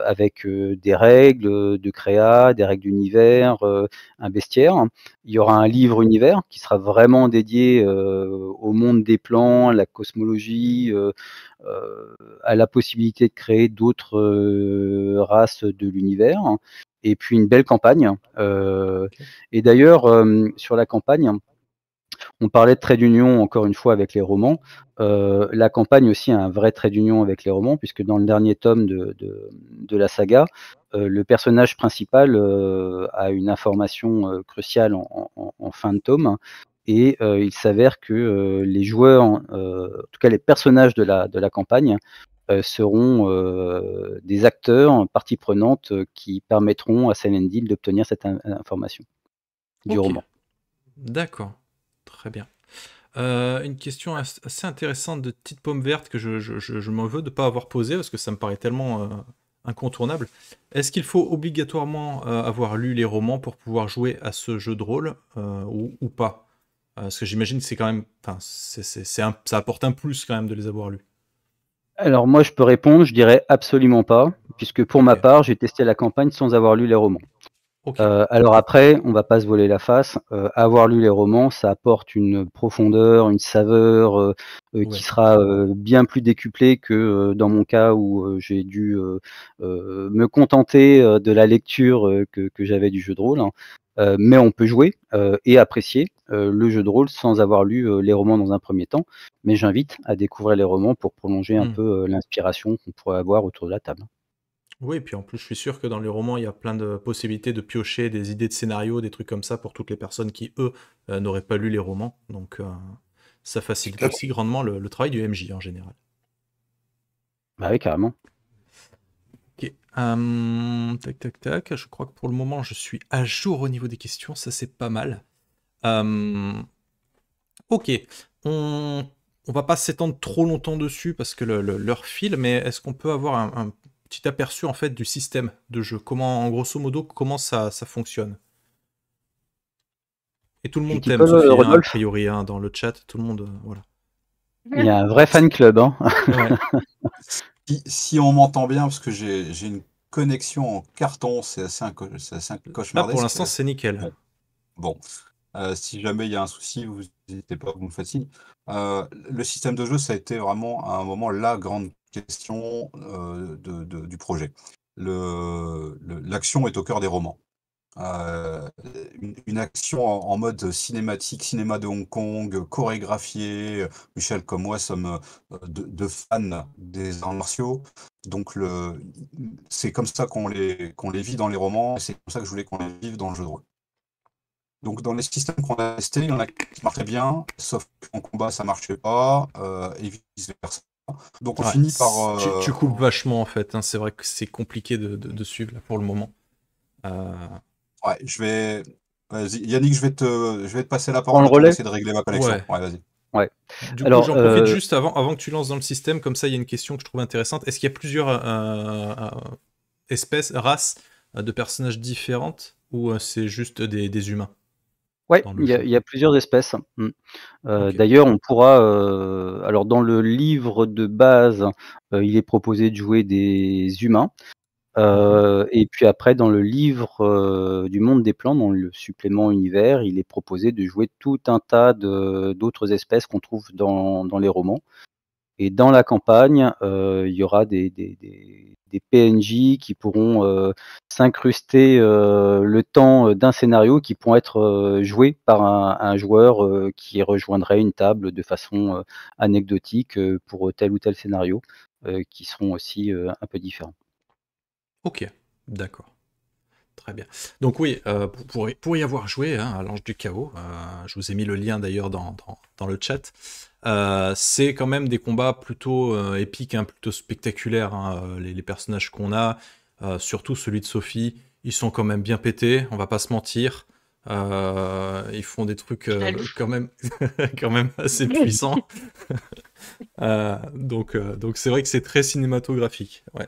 avec des règles de créa, des règles d'univers, un bestiaire. Il y aura un livre univers qui sera vraiment dédié au monde des plans, à la cosmologie, à la possibilité de créer d'autres races de l'univers. Et puis une belle campagne. Et d'ailleurs, sur la campagne, on parlait de trait d'union encore une fois avec les romans. La campagne aussi a un vrai trait d'union avec les romans, puisque dans le dernier tome de la saga, le personnage principal a une information cruciale en fin de tome. Et il s'avère que les joueurs, en tout cas les personnages de la campagne, seront des acteurs, partie prenante, qui permettront à Silendil d'obtenir cette information du Ok. roman. D'accord. Très bien. Une question assez intéressante de Petite Pomme Verte que je m'en veux de ne pas avoir posée parce que ça me paraît tellement incontournable. Est-ce qu'il faut obligatoirement avoir lu les romans pour pouvoir jouer à ce jeu de rôle ou pas? Parce que j'imagine que c'est quand même. Enfin, ça apporte un plus quand même de les avoir lus. Alors moi je peux répondre, je dirais absolument pas, puisque pour ma Ok. part j'ai testé la campagne sans avoir lu les romans. Ok. Alors après, on va pas se voler la face, avoir lu les romans, ça apporte une profondeur, une saveur qui Ouais. sera bien plus décuplée que dans mon cas où j'ai dû me contenter de la lecture que j'avais du jeu de rôle. Mais on peut jouer et apprécier le jeu de rôle sans avoir lu les romans dans un premier temps. Mais j'invite à découvrir les romans pour prolonger un peu l'inspiration qu'on pourrait avoir autour de la table. Oui, et puis en plus, je suis sûr que dans les romans, il y a plein de possibilités de piocher des idées de scénario, des trucs comme ça pour toutes les personnes qui, eux, n'auraient pas lu les romans. Donc, ça facilite aussi grandement le travail du MJ en général. Bah oui, carrément. Ok. Tac, tac, tac. Je crois que pour le moment, je suis à jour au niveau des questions. Ça, c'est pas mal. Ok. On on va pas s'étendre trop longtemps dessus parce que l'heure file, mais est-ce qu'on peut avoir un petit aperçu en fait du système de jeu? Comment, en grosso modo, comment ça fonctionne? Et tout le Tu monde t'y t'aime, colles, Sophie, hein, a Rodolphe? priori, hein, dans le chat, tout le monde, voilà. Il y a un vrai fan club, hein. Ouais. Si on m'entend bien, parce que j'ai une connexion en carton, c'est assez Là, cauchemardesque. pour l'instant, c'est nickel. Bon. Si jamais il y a un souci, vous n'hésitez pas, vous me faites signe. Le système de jeu, ça a été vraiment à un moment la grande question du projet. L'action est au cœur des romans. Une action en mode cinématique, cinéma de Hong Kong, chorégraphié. Michel, comme moi, sommes de fans des arts martiaux. Donc, c'est comme ça qu'on les vit dans les romans, et c'est comme ça que je voulais qu'on les vive dans le jeu de rôle. Donc, dans les systèmes qu'on a testés, il y en a qui marchaient bien, sauf qu'en combat, ça marchait pas, et vice-versa. Donc, on Ouais, finit par... tu coupes vachement en fait, hein. C'est vrai que c'est compliqué de suivre là, pour le moment. Ouais, Vas-y, Yannick, je vais te passer la Prends parole le le temps relais. d'essayer de régler ma connexion. Ouais. Ouais, vas-y. Ouais. Du coup, Alors, j'en profite juste avant que tu lances dans le système, comme ça il y a une question que je trouve intéressante. Est-ce qu'il y a plusieurs espèces, races de personnages différentes ou c'est juste des humains ouais, dans le il jeu? y a plusieurs espèces. Ok. D'ailleurs, on pourra, alors dans le livre de base, il est proposé de jouer des humains. Et puis après, dans le livre du monde des plans, dans le supplément univers, il est proposé de jouer tout un tas d'autres espèces qu'on trouve dans les romans. Et dans la campagne, il y aura des PNJ qui pourront s'incruster le temps d'un scénario, qui pourront être joués par un joueur qui rejoindrait une table de façon anecdotique pour tel ou tel scénario, qui seront aussi un peu différents. Ok, d'accord. Très bien. Donc oui, pour y avoir joué hein, à l'Ange du Chaos, je vous ai mis le lien d'ailleurs dans le chat, c'est quand même des combats plutôt épiques, hein, plutôt spectaculaires, hein, les personnages qu'on a, surtout celui de Sophie, ils sont quand même bien pétés, on va pas se mentir. Ils font des trucs quand même assez puissants. Donc c'est vrai que c'est très cinématographique. Ouais.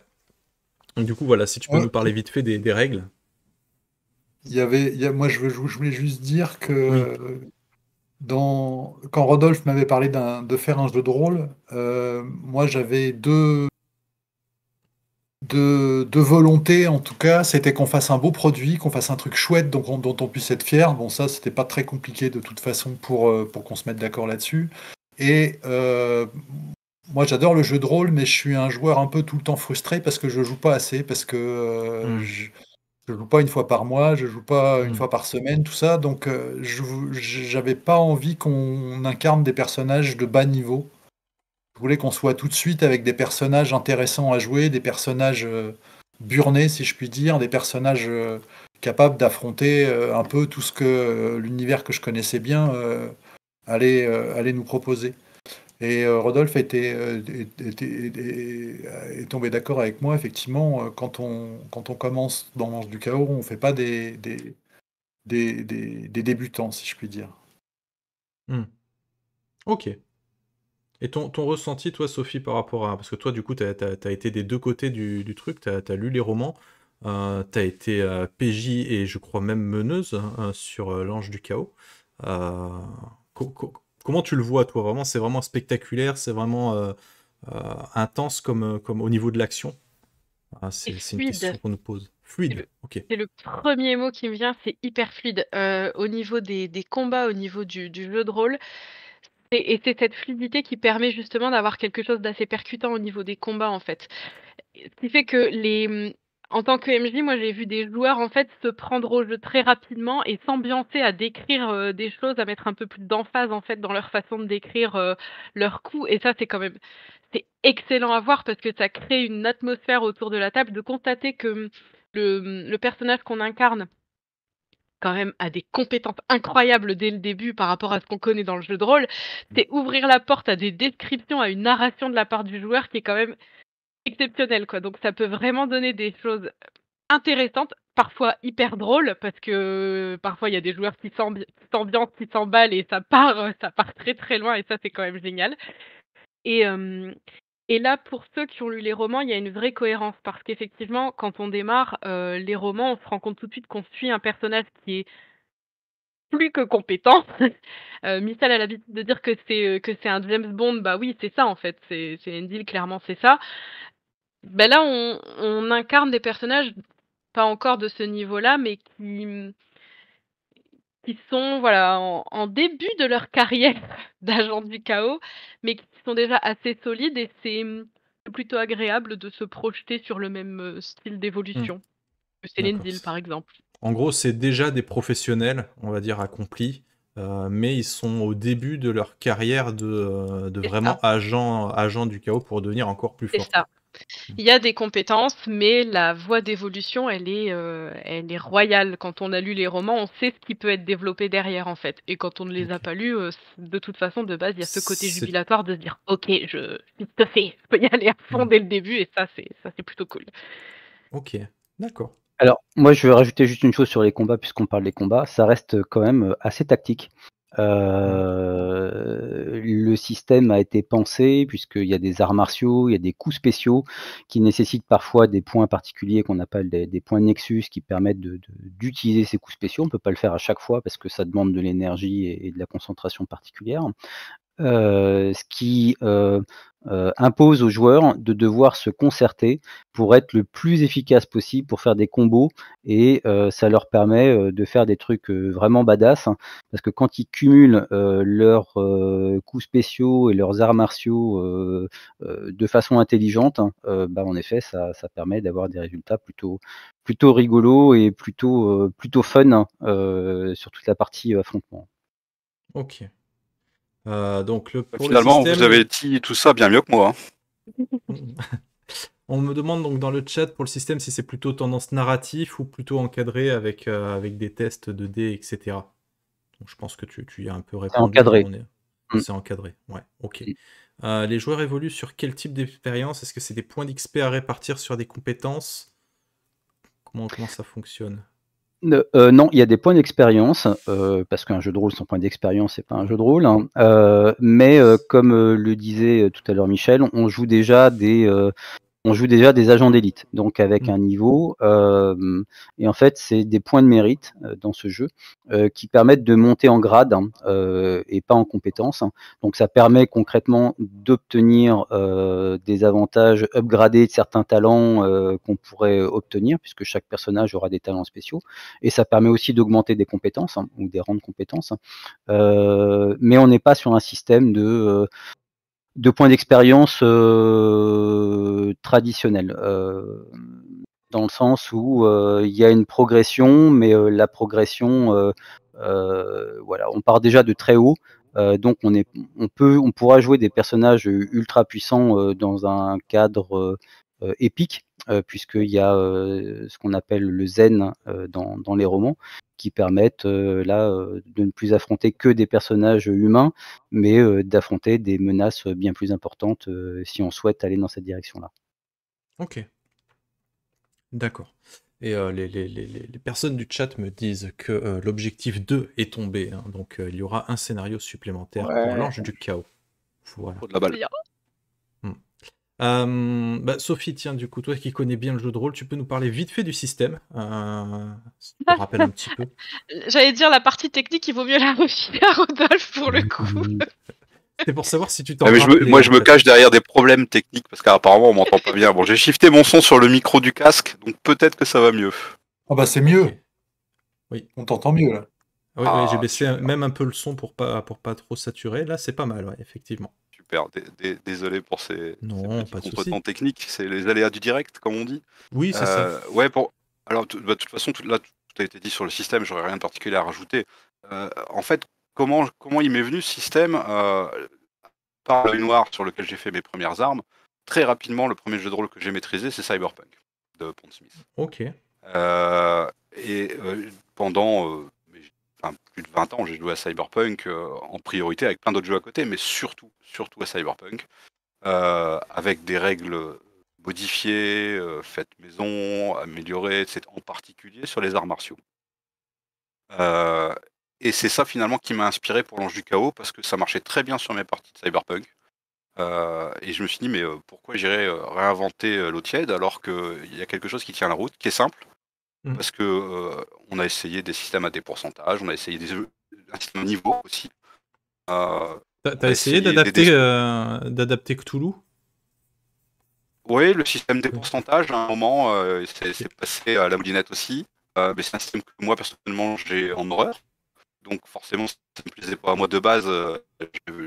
Donc du coup, voilà, si tu peux nous parler vite fait des règles. Moi, je voulais juste dire que quand Rodolphe m'avait parlé de faire un jeu de rôle, moi j'avais deux volontés en tout cas. C'était qu'on fasse un beau produit, qu'on fasse un truc chouette dont on puisse être fier. Bon, ça, c'était pas très compliqué de toute façon pour qu'on se mette d'accord là-dessus. Et moi, j'adore le jeu de rôle, mais je suis un joueur un peu tout le temps frustré parce que je joue pas assez, parce que je joue pas une fois par mois, je joue pas une fois par semaine, tout ça. Donc, j'avais pas envie qu'on incarne des personnages de bas niveau. Je voulais qu'on soit tout de suite avec des personnages intéressants à jouer, des personnages burnés, si je puis dire, des personnages capables d'affronter un peu tout ce que l'univers que je connaissais bien allait nous proposer. Et Rodolphe est tombé d'accord avec moi, effectivement, quand on commence dans l'Ange du Chaos, on ne fait pas des débutants, si je puis dire. Ok. Et ton ressenti, toi, Sophie, par rapport à... Parce que toi, du coup, t'as été des deux côtés du truc, t'as lu les romans, t'as été PJ et je crois même meneuse hein, sur l'Ange du Chaos. Comment tu le vois, toi? Vraiment, c'est vraiment spectaculaire, c'est vraiment intense comme au niveau de l'action? C'est une fluide. question qu'on nous pose. Fluide, ok. C'est le premier mot qui me vient, c'est hyper fluide. Au niveau des combats, au niveau du jeu de rôle, c'est cette fluidité qui permet justement d'avoir quelque chose d'assez percutant au niveau des combats, en fait. Ce qui fait que en tant que MJ, moi, j'ai vu des joueurs, en fait, se prendre au jeu très rapidement et s'ambiancer à décrire, des choses, à mettre un peu plus d'emphase, en fait, dans leur façon de décrire, leurs coups, et ça, c'est excellent à voir parce que ça crée une atmosphère autour de la table, de constater que, le personnage qu'on incarne, quand même, a des compétences incroyables dès le début par rapport à ce qu'on connaît dans le jeu de rôle. C'est ouvrir la porte à des descriptions, à une narration de la part du joueur qui est quand même exceptionnelle, quoi. Donc ça peut vraiment donner des choses intéressantes. parfois hyper drôle parce que parfois il y a des joueurs qui s'ambiancent, qui s'emballent et ça part très, très loin et ça, c'est quand même génial. Et hem et là, pour ceux qui ont lu les romans, il y a une vraie cohérence parce qu'effectivement, quand on démarre, les romans, on se rend compte tout de suite qu'on suit un personnage qui est plus que compétent. Michel a l'habitude de dire que c'est un James Bond, bah oui, c'est ça en fait, c'est Endill, clairement c'est ça. Bah là, on incarne des personnages, pas encore de ce niveau-là, mais qui sont, voilà, en début de leur carrière d'agent du chaos, mais qui sont déjà assez solides et c'est plutôt agréable de se projeter sur le même, style d'évolution que D'accord. Céline par exemple. En gros, c'est déjà des professionnels, on va dire accomplis, mais ils sont au début de leur carrière de C'est vraiment ça, agent du chaos pour devenir encore plus c'est fort. ça. Il y a des compétences, mais la voie d'évolution, elle est royale. Quand on a lu les romans, on sait ce qui peut être développé derrière, en fait. Et quand on ne les a Ok. pas lus, de toute façon, de base, il y a ce côté C'est... jubilatoire de se dire: «OK, je te fais, je peux y aller à fond Hmm. dès le début» et ça, c'est plutôt cool. Ok, d'accord. Alors, moi, je vais rajouter juste une chose sur les combats, puisqu'on parle des combats. Ça reste quand même assez tactique. Le système a été pensé, puisqu'il y a des arts martiaux, il y a des coups spéciaux qui nécessitent parfois des points particuliers qu'on appelle des points Nexus qui permettent d'utiliser ces coups spéciaux. On ne peut pas le faire à chaque fois parce que ça demande de l'énergie et de la concentration particulière. Ce qui impose aux joueurs de devoir se concerter pour être le plus efficace possible pour faire des combos et ça leur permet de faire des trucs vraiment badass, hein, parce que quand ils cumulent leurs coups spéciaux et leurs arts martiaux de façon intelligente, bah, en effet ça permet d'avoir des résultats plutôt rigolos et plutôt fun, hein, sur toute la partie affrontement. Ok. Donc pour le Finalement, vous système, avez dit tout ça bien mieux que moi. Hein. on me demande donc dans le chat pour le système si c'est plutôt tendance narratif ou plutôt encadré avec des tests de dés, etc. Donc je pense que tu y as un peu C'est répondu. encadré. C'est encadré, ouais, ok. Les joueurs évoluent sur quel type d'expérience? Est-ce que c'est des points d'XP à répartir sur des compétences? Comment ça fonctionne? Non, il y a des points d'expérience, parce qu'un jeu de rôle sans point d'expérience, c'est pas un jeu de rôle, hein. Mais comme le disait tout à l'heure Michel, on joue déjà des agents d'élite, donc avec un niveau, et en fait, c'est des points de mérite dans ce jeu qui permettent de monter en grade, hein, et pas en compétences. Donc ça permet concrètement d'obtenir des avantages upgradés de certains talents qu'on pourrait obtenir, puisque chaque personnage aura des talents spéciaux, et ça permet aussi d'augmenter des compétences, hein, ou des rangs de compétences. Mais on n'est pas sur un système de points d'expérience traditionnels, dans le sens où il y a une progression, mais la progression, voilà, on part déjà de très haut, donc on pourra jouer des personnages ultra puissants dans un cadre épique, puisqu'il y a ce qu'on appelle le zen dans les romans, qui permettent de ne plus affronter que des personnages humains, mais d'affronter des menaces bien plus importantes si on souhaite aller dans cette direction-là. Ok. D'accord. Et les personnes du chat me disent que l'objectif 2 est tombé, hein, donc il y aura un scénario supplémentaire pour l'Ange du Chaos. Voilà. Faut de la balle. Bien. Sophie, tiens, du coup, toi qui connais bien le jeu de rôle, tu peux nous parler vite fait du système, si tu te rappelles un petit peu. J'allais dire la partie technique, il vaut mieux la refiler à Rodolphe pour le coup. C'est pour savoir si tu t'en Ah, mais rappelais. je me cache derrière des problèmes techniques parce qu'apparemment on m'entend pas bien. Bon, j'ai shifté mon son sur le micro du casque, donc peut-être que ça va mieux. Ah bah c'est mieux. Ok. Oui. On t'entend mieux là. Oui, j'ai baissé même un peu le son pour pas trop saturer. Là, c'est pas mal, ouais, effectivement. Super, désolé pour ces petits pas de contretemps souci. techniques, c'est les aléas du direct, comme on dit. Oui, c'est ça. Ouais, alors de toute façon, tout a été dit sur le système, j'aurais rien de particulier à rajouter. En fait, comment il m'est venu ce système par l'œil noir sur lequel j'ai fait mes premières armes. Très rapidement, le premier jeu de rôle que j'ai maîtrisé, c'est Cyberpunk de Pondsmith. Ok. Pendant plus de 20 ans, j'ai joué à Cyberpunk en priorité avec plein d'autres jeux à côté, mais surtout à Cyberpunk, avec des règles modifiées, faites maison, améliorées, etc., en particulier sur les arts martiaux. Et c'est ça finalement qui m'a inspiré pour l'Ange du Chaos, parce que ça marchait très bien sur mes parties de Cyberpunk. Et je me suis dit, mais pourquoi j'irais réinventer l'eau tiède alors qu'il y a quelque chose qui tient la route, qui est simple, parce que on a essayé des systèmes à des pourcentages, on a essayé un système niveau aussi. T'as essayé d'adapter Cthulhu? Oui, le système des pourcentages, à un moment, c'est passé à la moulinette aussi. Mais c'est un système que moi, personnellement, j'ai en horreur. Donc forcément, ça ne me plaisait pas à moi de base,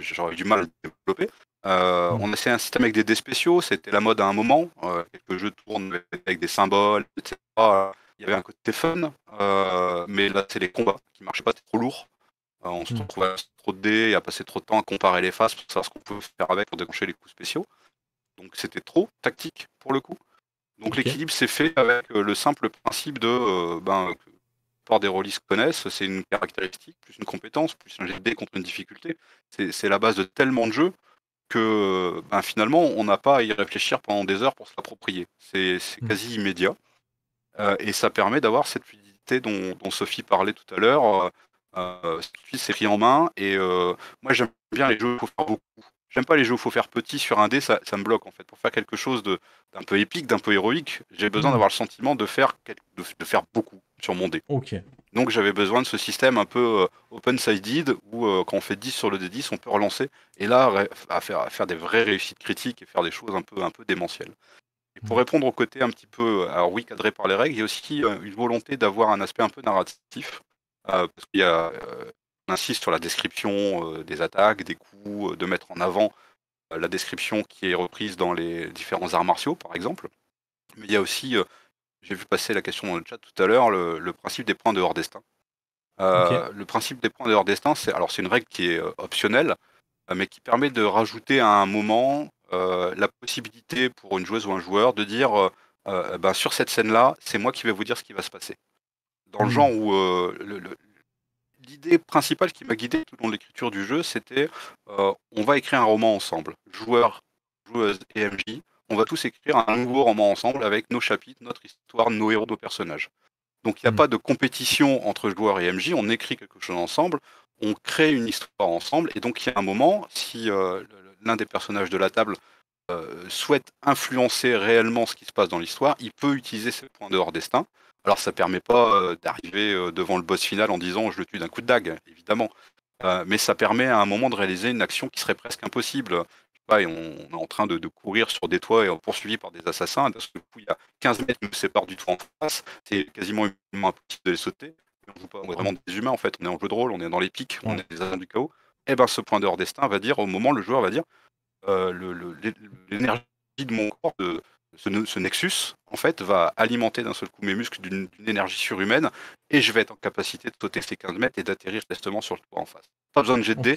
j'aurais eu du mal à le développer. On a essayé un système avec des dés spéciaux, c'était la mode à un moment. Quelques jeux tournent avec des symboles, etc. Il y avait un côté fun, mais là, c'est les combats qui marchaient pas, c'était trop lourd. On se retrouvait à trop de dés et à passer trop de temps à comparer les faces pour savoir ce qu'on pouvait faire avec pour déclencher les coups spéciaux. Donc c'était trop tactique pour le coup. Donc l'équilibre s'est fait avec le simple principe de que des rôlistes connaissent, c'est une caractéristique, plus une compétence, plus un jet de dés contre une difficulté. C'est la base de tellement de jeux que finalement on n'a pas à y réfléchir pendant des heures pour se l'approprier. C'est quasi immédiat. Et ça permet d'avoir cette fluidité dont Sophie parlait tout à l'heure. C'est pris en main et moi j'aime bien les jeux où il faut faire beaucoup. J'aime pas les jeux où il faut faire petit sur un dé, ça me bloque en fait. Pour faire quelque chose d'un peu épique, d'un peu héroïque, j'ai besoin d'avoir le sentiment de faire beaucoup sur mon dé. Donc j'avais besoin de ce système un peu open-sided où quand on fait 10 sur le D10, on peut relancer et là à faire des vraies réussites critiques et faire des choses un peu démentielles. Et pour répondre au côté un petit peu, alors oui, cadré par les règles, il y a aussi une volonté d'avoir un aspect un peu narratif. Parce qu'il y a, on insiste sur la description des attaques, des coups, de mettre en avant la description qui est reprise dans les différents arts martiaux, par exemple. Mais il y a aussi, j'ai vu passer la question dans le chat tout à l'heure, le principe des points de hors destin. Le principe des points de hors destin, c'est une règle qui est optionnelle, mais qui permet de rajouter à un moment la possibilité pour une joueuse ou un joueur de dire sur cette scène-là, c'est moi qui vais vous dire ce qui va se passer. Dans le genre où l'idée principale qui m'a guidé tout au long de l'écriture du jeu, c'était on va écrire un roman ensemble. Joueurs, joueuses et MJ, on va tous écrire un nouveau roman ensemble avec nos chapitres, notre histoire, nos héros, nos personnages. Donc il n'y a pas de compétition entre joueurs et MJ, on écrit quelque chose ensemble, on crée une histoire ensemble, et donc il y a un moment, si l'un des personnages de la table souhaite influencer réellement ce qui se passe dans l'histoire, il peut utiliser ces points de hors destin. Alors ça permet pas d'arriver devant le boss final en disant je le tue d'un coup de dague, évidemment, mais ça permet à un moment de réaliser une action qui serait presque impossible. On est en train de courir sur des toits et poursuivi par des assassins, parce que il y a 15 mètres qui nous séparent du toit en face, c'est quasiment impossible de les sauter. On joue pas, on est vraiment des humains en fait, on est en jeu de rôle, on est dans les pics, on est des agents du chaos. Et ce point de hors destin va dire, au moment, le joueur va dire l'énergie de mon corps, ce nexus, en fait, va alimenter d'un seul coup mes muscles d'une énergie surhumaine, et je vais être en capacité de sauter ces 15 mètres et d'atterrir justement sur le toit en face. Pas besoin de jet de dés,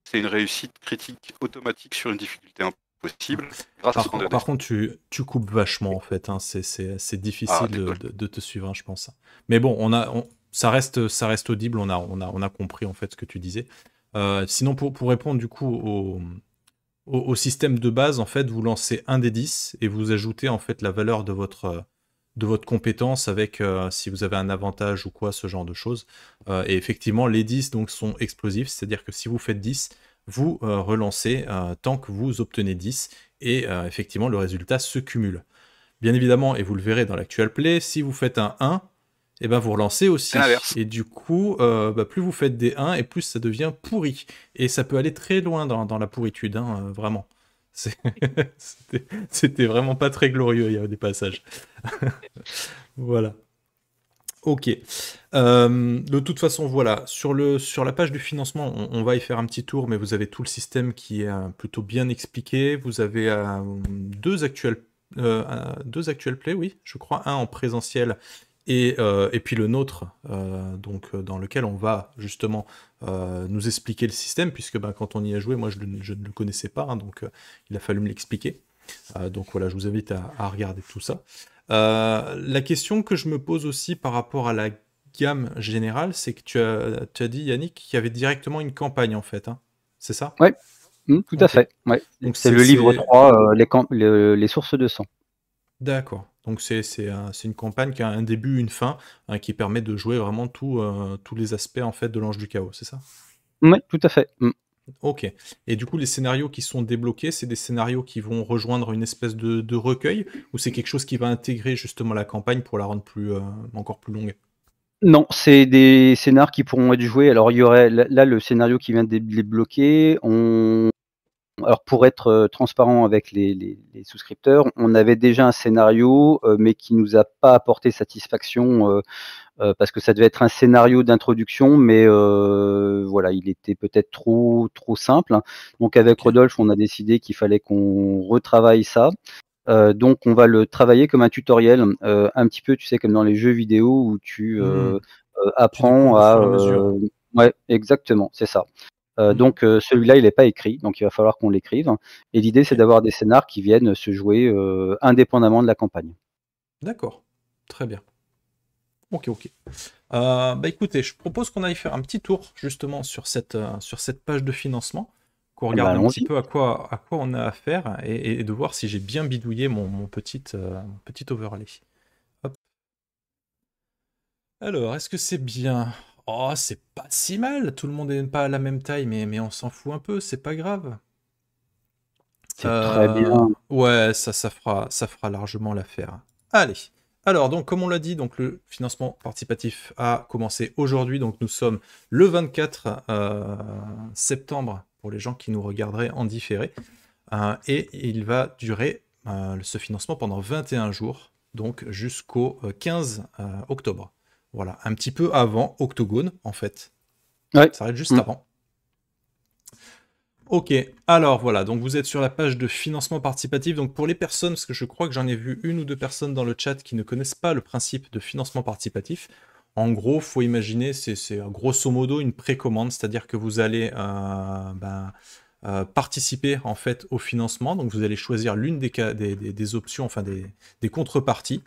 c'est une réussite critique automatique sur une difficulté impossible. Par contre, tu coupes vachement en fait, hein. C'est difficile de te suivre, hein, je pense. Mais bon, ça reste audible, on a compris en fait ce que tu disais. Sinon, pour répondre du coup au système de base, en fait, vous lancez un des 10 et vous ajoutez en fait la valeur de votre compétence avec si vous avez un avantage ou quoi, ce genre de choses. Et effectivement, les 10 donc, sont explosifs, c'est-à-dire que si vous faites 10, vous relancez tant que vous obtenez 10 et effectivement, le résultat se cumule. Bien évidemment, et vous le verrez dans l'actual play, si vous faites un 1, et vous relancez aussi. Et du coup, plus vous faites des 1 et plus ça devient pourri. Et ça peut aller très loin dans la pourritude, hein, vraiment. C'était vraiment pas très glorieux, il y a des passages. Voilà. Ok. De toute façon, voilà. Sur la page du financement, on va y faire un petit tour, mais vous avez tout le système qui est plutôt bien expliqué. Vous avez deux actual play, oui, je crois, un en présentiel et puis le nôtre, dans lequel on va justement nous expliquer le système, puisque quand on y a joué, moi je ne le connaissais pas, hein, donc il a fallu me l'expliquer. Donc voilà, je vous invite à regarder tout ça. La question que je me pose aussi par rapport à la gamme générale, c'est que tu as dit, Yannick, qu'il y avait directement une campagne en fait, hein. C'est ça ? Oui, tout à fait. Ouais. Donc c'est le livre 3, les sources de sang. D'accord. Donc c'est une campagne qui a un début, une fin, hein, qui permet de jouer vraiment tous les aspects en fait de l'Ange du Chaos, c'est ça? Ouais, tout à fait. Ok. Et du coup, les scénarios qui sont débloqués, c'est des scénarios qui vont rejoindre une espèce de recueil, ou c'est quelque chose qui va intégrer justement la campagne pour la rendre encore plus longue? Non, c'est des scénars qui pourront être joués. Alors il y aurait là le scénario qui vient de débloquer, alors pour être transparent avec les souscripteurs, on avait déjà un scénario, mais qui nous a pas apporté satisfaction, parce que ça devait être un scénario d'introduction, mais voilà, il était peut-être trop simple. Donc avec Ok. Rodolphe, on a décidé qu'il fallait qu'on retravaille ça. Donc on va le travailler comme un tutoriel, un petit peu, tu sais, comme dans les jeux vidéo où tu, Hmm. Tu apprends découvres au à, fur et à mesure. ouais, exactement, c'est ça. Mhm. Donc celui-là, il est pas écrit, donc il va falloir qu'on l'écrive et l'idée, c'est Ok. d'avoir des scénars qui viennent se jouer, indépendamment de la campagne. D'accord. Très bien. Ok, ok. Bah écoutez, je propose qu'on aille faire un petit tour justement sur cette page de financement, qu'on Eh ben, regarde un petit allons-y. peu à quoi on a affaire et de voir si j'ai bien bidouillé mon petit overlay. Hop. Alors, est-ce que c'est bien? Oh, c'est pas si mal. Tout le monde n'est pas à la même taille, mais on s'en fout un peu, c'est pas grave. C'est très bien. Ouais, ça fera largement l'affaire. Allez. Alors, donc, comme on l'a dit, donc le financement participatif a commencé aujourd'hui. Donc, nous sommes le 24 septembre pour les gens qui nous regarderaient en différé. Et il va durer ce financement pendant 21 jours, donc jusqu'au 15 octobre. Voilà, un petit peu avant Octogone, en fait. Ouais. Ça arrête juste avant. Ok, alors voilà, donc vous êtes sur la page de financement participatif. Donc pour les personnes, parce que je crois que j'en ai vu une ou deux personnes dans le chat qui ne connaissent pas le principe de financement participatif, en gros, faut imaginer, c'est grosso modo une précommande, c'est-à-dire que vous allez participer en fait au financement. Donc vous allez choisir l'une des options, enfin des contreparties.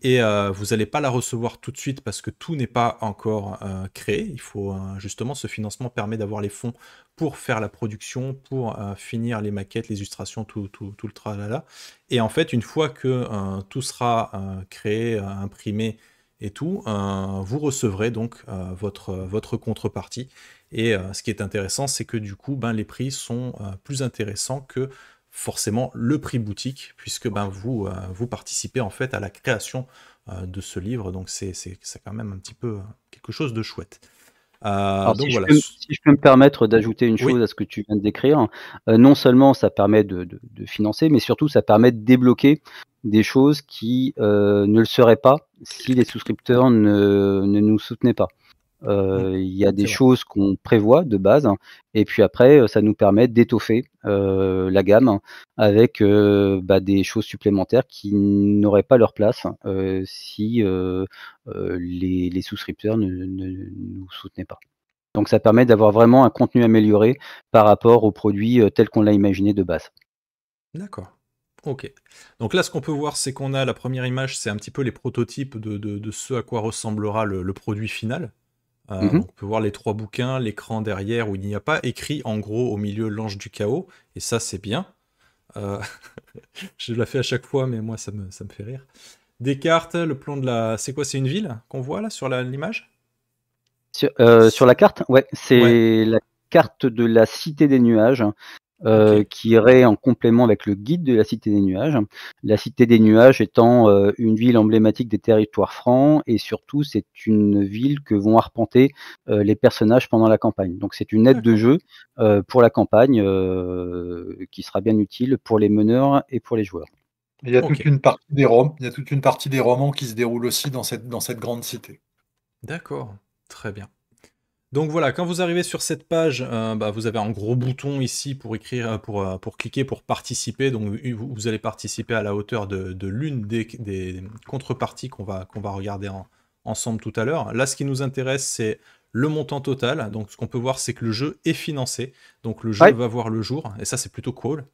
Et vous n'allez pas la recevoir tout de suite parce que tout n'est pas encore créé. Il faut justement, ce financement permet d'avoir les fonds pour faire la production, pour finir les maquettes, les illustrations, tout le tralala. Et en fait, une fois que tout sera créé, imprimé et tout, vous recevrez donc votre contrepartie. Et ce qui est intéressant, c'est que du coup, les prix sont plus intéressants que forcément le prix boutique, puisque vous participez en fait à la création de ce livre, donc c'est quand même un petit peu quelque chose de chouette. Alors Donc si je voilà. peux si je peux me permettre d'ajouter une Oui, chose à ce que tu viens de décrire, non seulement ça permet de financer, mais surtout ça permet de débloquer des choses qui, ne le seraient pas si les souscripteurs ne nous soutenaient pas. Il y a des c'est vrai. choses qu'on prévoit de base et puis après, ça nous permet d'étoffer, la gamme avec, des choses supplémentaires qui n'auraient pas leur place, si, les souscripteurs ne nous soutenaient pas. Donc ça permet d'avoir vraiment un contenu amélioré par rapport au produit, tel qu'on l'a imaginé de base. D'accord. Ok. Donc là, ce qu'on peut voir, c'est qu'on a la première image, c'est un petit peu les prototypes de ce à quoi ressemblera le produit final. Mmh. Donc on peut voir les trois bouquins, l'écran derrière où il n'y a pas écrit en gros au milieu l'ange du chaos, et ça c'est bien. Euh, je la fais à chaque fois, mais moi ça me fait rire. Des cartes, le plan de la... C'est quoi, c'est une ville qu'on voit là sur l'image? Sur la carte, ouais, Ouais, c'est la carte de la Cité des Nuages, ok, qui irait en complément avec le guide de la Cité des Nuages. La Cité des Nuages étant, une ville emblématique des territoires francs et surtout c'est une ville que vont arpenter, les personnages pendant la campagne. Donc c'est une aide de d'accord. jeu, pour la campagne, qui sera bien utile pour les meneurs et pour les joueurs. Il y a Ok, toute une partie des romans qui se déroulent aussi dans cette grande cité. d'accord, très bien. Donc voilà, quand vous arrivez sur cette page, vous avez un gros bouton ici pour écrire, pour cliquer pour participer. Donc vous allez participer à la hauteur de l'une des contreparties qu'on va regarder ensemble tout à l'heure. Là, ce qui nous intéresse, c'est le montant total. Donc ce qu'on peut voir, c'est que le jeu est financé. Donc le jeu Ouais, va voir le jour, et ça, c'est plutôt cool,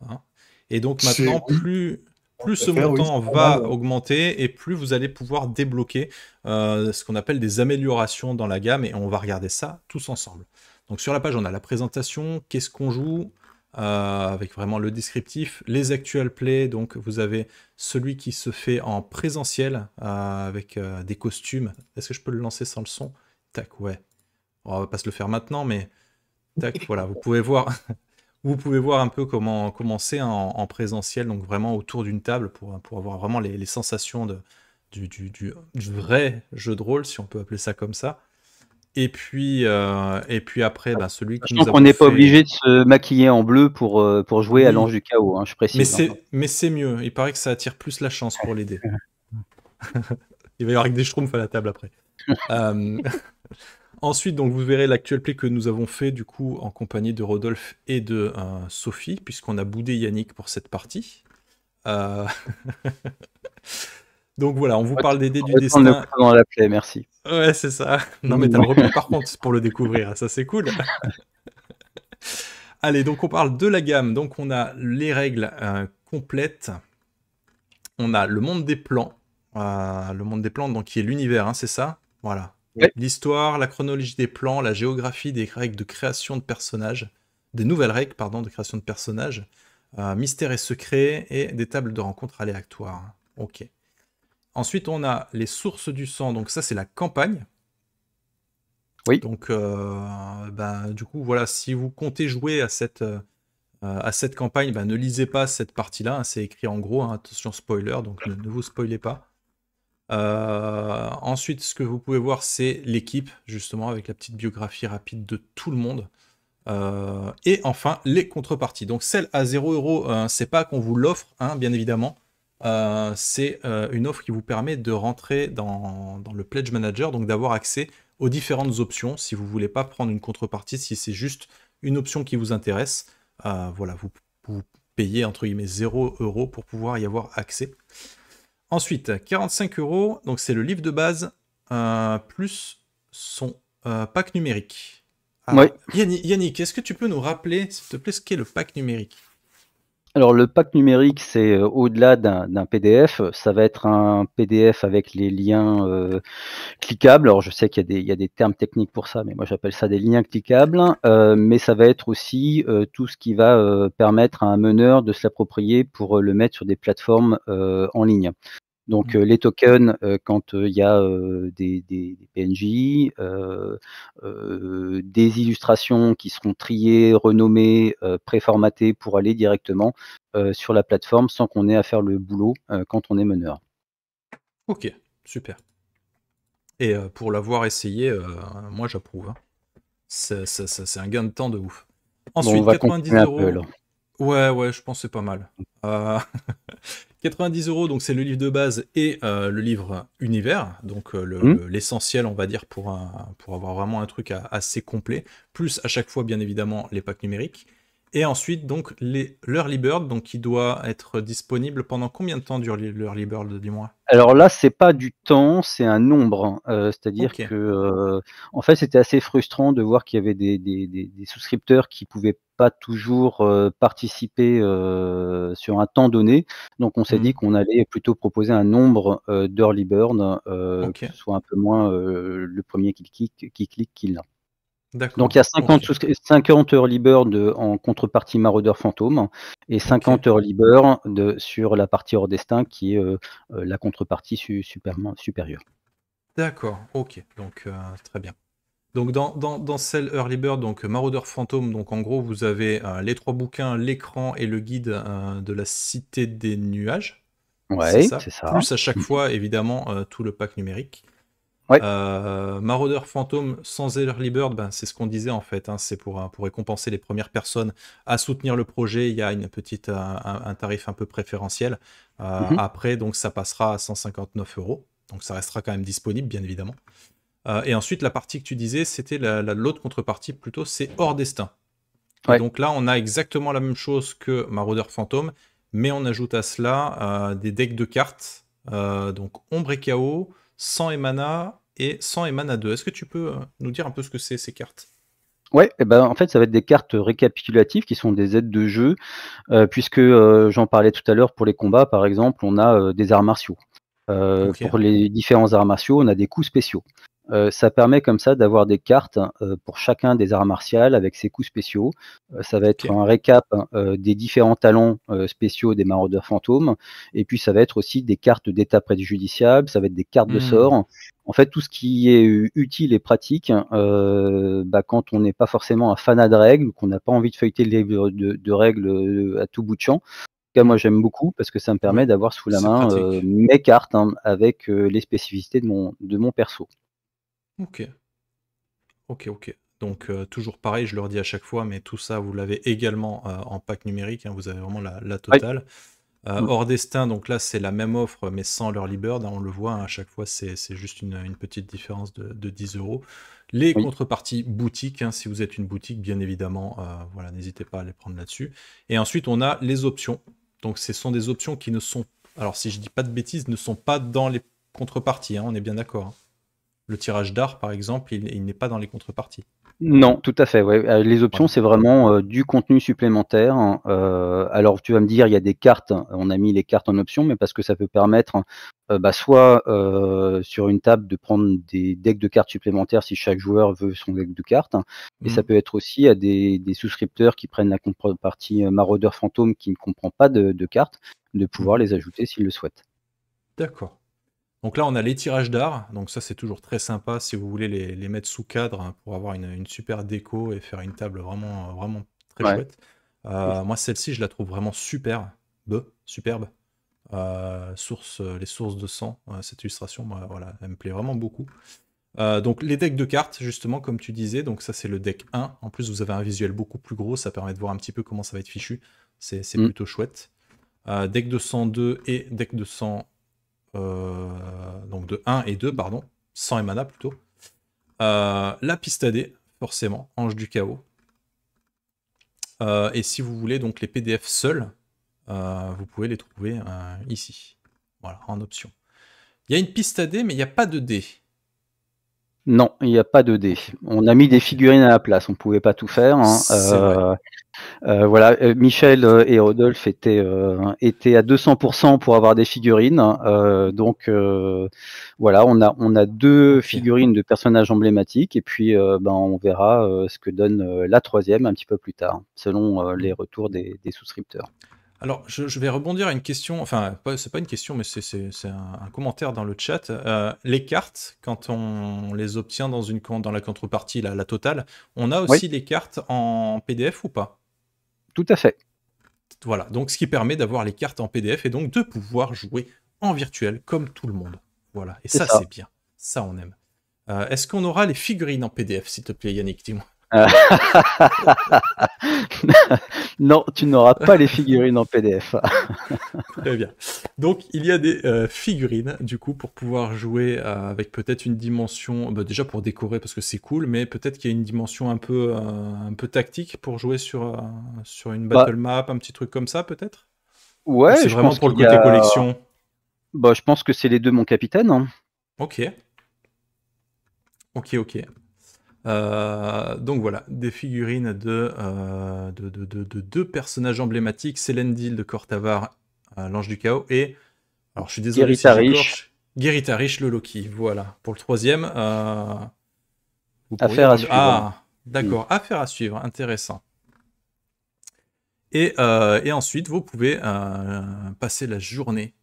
hein. Et donc C'est maintenant, oui, plus tout à ce fait, oui, montant c'est pas mal. va augmenter et plus vous allez pouvoir débloquer ce qu'on appelle des améliorations dans la gamme, et on va regarder ça tous ensemble. Donc sur la page, on a la présentation, qu'est-ce qu'on joue, avec vraiment le descriptif, les actual plays, donc vous avez celui qui se fait en présentiel avec des costumes. Est-ce que je peux le lancer sans le son? Tac, ouais. Bon, on va pas se le faire maintenant, mais tac, voilà, vous pouvez voir. Vous pouvez voir un peu comment c'est en présentiel, donc vraiment autour d'une table pour avoir vraiment les sensations du vrai jeu de rôle, si on peut appeler ça comme ça. Et puis après, celui que nous Sachant qu'on avons n'est pas fait- obligé de se maquiller en bleu pour jouer à Oui. l'Ange du Chaos, hein, je précise. Mais c'est mieux. Il paraît que ça attire plus la chance pour les dés. Il va y avoir des schtroumpfs à la table après. Ensuite, donc, vous verrez l'actuel play que nous avons fait du coup en compagnie de Rodolphe et de Sophie, puisqu'on a boudé Yannick pour cette partie. Donc voilà, on vous parle des dés du destin. Dans la plaie, merci. Ouais, c'est ça. Non, mais t'as le replay par contre pour le découvrir, ça c'est cool. Allez, donc on parle de la gamme. Donc on a les règles complètes. On a le monde des plans. Donc qui est l'univers, hein, c'est ça? Voilà. Ouais. L'histoire, la chronologie des plans, la géographie des règles de création de personnages, des nouvelles règles, pardon, de création de personnages, mystère et secret, et des tables de rencontres aléatoires. Ok. Ensuite, on a les sources du sang. Donc ça, c'est la campagne. Oui. Donc, du coup, voilà, si vous comptez jouer à cette campagne, ne lisez pas cette partie-là. Hein, c'est écrit en gros, hein, attention spoiler, donc ne vous spoilez pas. Ensuite, ce que vous pouvez voir, c'est l'équipe, justement, avec la petite biographie rapide de tout le monde. Et enfin, les contreparties. Donc, celle à 0€, c'est pas qu'on vous l'offre, hein, bien évidemment. C'est une offre qui vous permet de rentrer dans le Pledge Manager, donc d'avoir accès aux différentes options. Si vous voulez pas prendre une contrepartie, si c'est juste une option qui vous intéresse, voilà, vous payez entre guillemets 0€ pour pouvoir y avoir accès. Ensuite, 45€, donc c'est le livre de base, plus son pack numérique. Ouais. Yannick, est-ce que tu peux nous rappeler, s'il te plaît, ce qu'est le pack numérique? Alors le pack numérique, c'est au-delà d'un PDF, ça va être un PDF avec les liens cliquables. Alors je sais qu'il y a des termes techniques pour ça, mais moi j'appelle ça des liens cliquables. Mais ça va être aussi tout ce qui va permettre à un meneur de se l'approprier pour le mettre sur des plateformes en ligne. Donc les tokens, quand il y a des PNJ, des illustrations qui seront triées, renommées, préformatées pour aller directement sur la plateforme sans qu'on ait à faire le boulot quand on est meneur. Ok, super. Et pour l'avoir essayé, moi j'approuve. Hein. C'est un gain de temps de ouf. Ensuite, bon, on va 90€. Ouais, je pense que c'est pas mal. 90€, donc c'est le livre de base et le livre univers, donc l'essentiel, on va dire, pour avoir vraiment un truc assez complet, plus à chaque fois, bien évidemment, les packs numériques. Et ensuite, donc, l'Early Bird, donc, qui doit être disponible pendant combien de temps dure l'Early Bird, dis-moi? Alors là, c'est pas du temps, c'est un nombre. C'est-à-dire que, en fait, c'était assez frustrant de voir qu'il y avait des souscripteurs qui pouvaient pas toujours participer sur un temps donné. Donc, on s'est dit qu'on allait plutôt proposer un nombre d'early bird, que ce soit un peu moins le premier qui clique qui l'a. Donc il y a 50 early bird en contrepartie Marauder Fantôme et 50 early bird sur la partie hors destin qui est la contrepartie supérieure. D'accord, ok, donc très bien. Donc dans celle early bird, donc Marauder Fantôme, donc en gros vous avez les 3 bouquins, l'écran et le guide de la Cité des Nuages. Ouais, c'est ça. Plus à chaque fois évidemment tout le pack numérique. Ouais. Marauder Fantôme sans Early Bird, c'est ce qu'on disait en fait, hein, c'est pour récompenser les premières personnes à soutenir le projet. Il y a un tarif un peu préférentiel. Après, donc ça passera à 159€, donc ça restera quand même disponible, bien évidemment. Et ensuite, la partie que tu disais, c'était l'autre contrepartie plutôt, c'est hors destin. Ouais. Et donc là, on a exactement la même chose que Marauder Fantôme, mais on ajoute à cela des decks de cartes, donc Ombre et Chaos, Sang et Mana et Sang et Mana 2. Est-ce que tu peux nous dire un peu ce que c'est ces cartes? Ouais, en fait, ça va être des cartes récapitulatives qui sont des aides de jeu, puisque j'en parlais tout à l'heure pour les combats, par exemple, on a des arts martiaux. Pour les différents arts martiaux, on a des coups spéciaux. Ça permet comme ça d'avoir des cartes pour chacun des arts martiaux avec ses coups spéciaux. Ça va être Ok. un récap des différents talents spéciaux des maraudeurs fantômes. Et puis ça va être aussi des cartes d'état préjudiciable, ça va être des cartes de Hmm. sorts. En fait, tout ce qui est utile et pratique quand on n'est pas forcément un fanat de règles ou qu'on n'a pas envie de feuilleter le livre de règles à tout bout de champ. En tout cas, moi j'aime beaucoup parce que ça me permet Oui, d'avoir sous la c'est main pratique. mes cartes avec les spécificités de mon perso. Ok, ok. Donc toujours pareil, je le redis à chaque fois, mais tout ça, vous l'avez également en pack numérique, hein, vous avez vraiment la Oui. totale. Mm. Hors Destin, donc là c'est la même offre, mais sans l'early bird, hein, on le voit, hein, à chaque fois c'est juste une petite différence de 10 euros. Les Oui. contreparties boutiques, hein, si vous êtes une boutique, bien évidemment, voilà, n'hésitez pas à les prendre là-dessus. Et ensuite on a les options. Donc ce sont des options qui ne sont, alors si je dis pas de bêtises, ne sont pas dans les contreparties, hein, on est bien d'accord, hein. Le tirage d'art, par exemple, il n'est pas dans les contreparties. Non, tout à fait. Ouais. Les options, Voilà. c'est vraiment du contenu supplémentaire. Alors, tu vas me dire, il y a des cartes. On a mis les cartes en option, mais parce que ça peut permettre, soit sur une table de prendre des decks de cartes supplémentaires si chaque joueur veut son deck de cartes. Et ça Mhm. peut être aussi à des souscripteurs qui prennent la contrepartie maraudeur fantôme qui ne comprend pas de cartes, de pouvoir Mhm. les ajouter s'ils le souhaitent. D'accord. Donc là, on a les tirages d'art. Donc ça, c'est toujours très sympa si vous voulez les mettre sous cadre, hein, pour avoir une super déco et faire une table vraiment très Ouais. chouette. Moi, celle-ci, je la trouve vraiment superbe. Les sources de sang, cette illustration, moi, voilà, elle me plaît vraiment beaucoup. Donc les decks de cartes, justement, comme tu disais, donc ça c'est le deck 1. En plus, vous avez un visuel beaucoup plus gros, ça permet de voir un petit peu comment ça va être fichu. C'est Mm. plutôt chouette. Deck de 102 et deck de 100. Donc de 1 et 2, pardon. 100 et mana plutôt. La piste AD, forcément, Ange du Chaos. Et si vous voulez donc les PDF seuls, vous pouvez les trouver ici. Voilà, en option. Il y a une piste AD, mais il n'y a pas de dés. Non, il n'y a pas de dés. Ok. On a mis des Ok. figurines à la place. On ne pouvait pas tout faire, hein. C'est vrai. Voilà, Michel et Rodolphe étaient à 200% pour avoir des figurines. Voilà, on a 2 Ok. figurines de personnages emblématiques et puis on verra ce que donne la troisième un petit peu plus tard, selon les retours des souscripteurs. Alors, je vais rebondir à une question, enfin, c'est pas une question, mais c'est un commentaire dans le chat. Les cartes, quand on les obtient dans la contrepartie, la totale, on a Oui, aussi les cartes en PDF ou pas? tout à fait. Voilà, donc ce qui permet d'avoir les cartes en PDF et donc de pouvoir jouer en virtuel comme tout le monde. Voilà, et C'est ça ça. c'est bien, ça on aime. Est-ce qu'on aura les figurines en PDF, s'il te plaît, Yannick, dis-moi? Non, tu n'auras pas les figurines en PDF. Très bien. Donc, il y a des figurines, du coup, pour pouvoir jouer avec peut-être une dimension, déjà pour décorer parce que c'est cool, mais peut-être qu'il y a une dimension un peu tactique pour jouer sur une Bah, battle map, un petit truc comme ça, peut-être? Ou ouais, c'est je vraiment pense pour le qu'il y côté a. collection? Je pense que c'est les 2, mon capitaine, hein. Ok. Donc voilà, des figurines de deux personnages emblématiques, Célendil de Cortavar, l'Ange du Chaos, et, alors je suis désolé si Gueritarish, j'écorche, Gueritarish le Loki. Voilà, pour le troisième, vous pourriez affaire à suivre. Ah, d'accord, affaire à suivre, intéressant. Et ensuite, vous pouvez passer la journée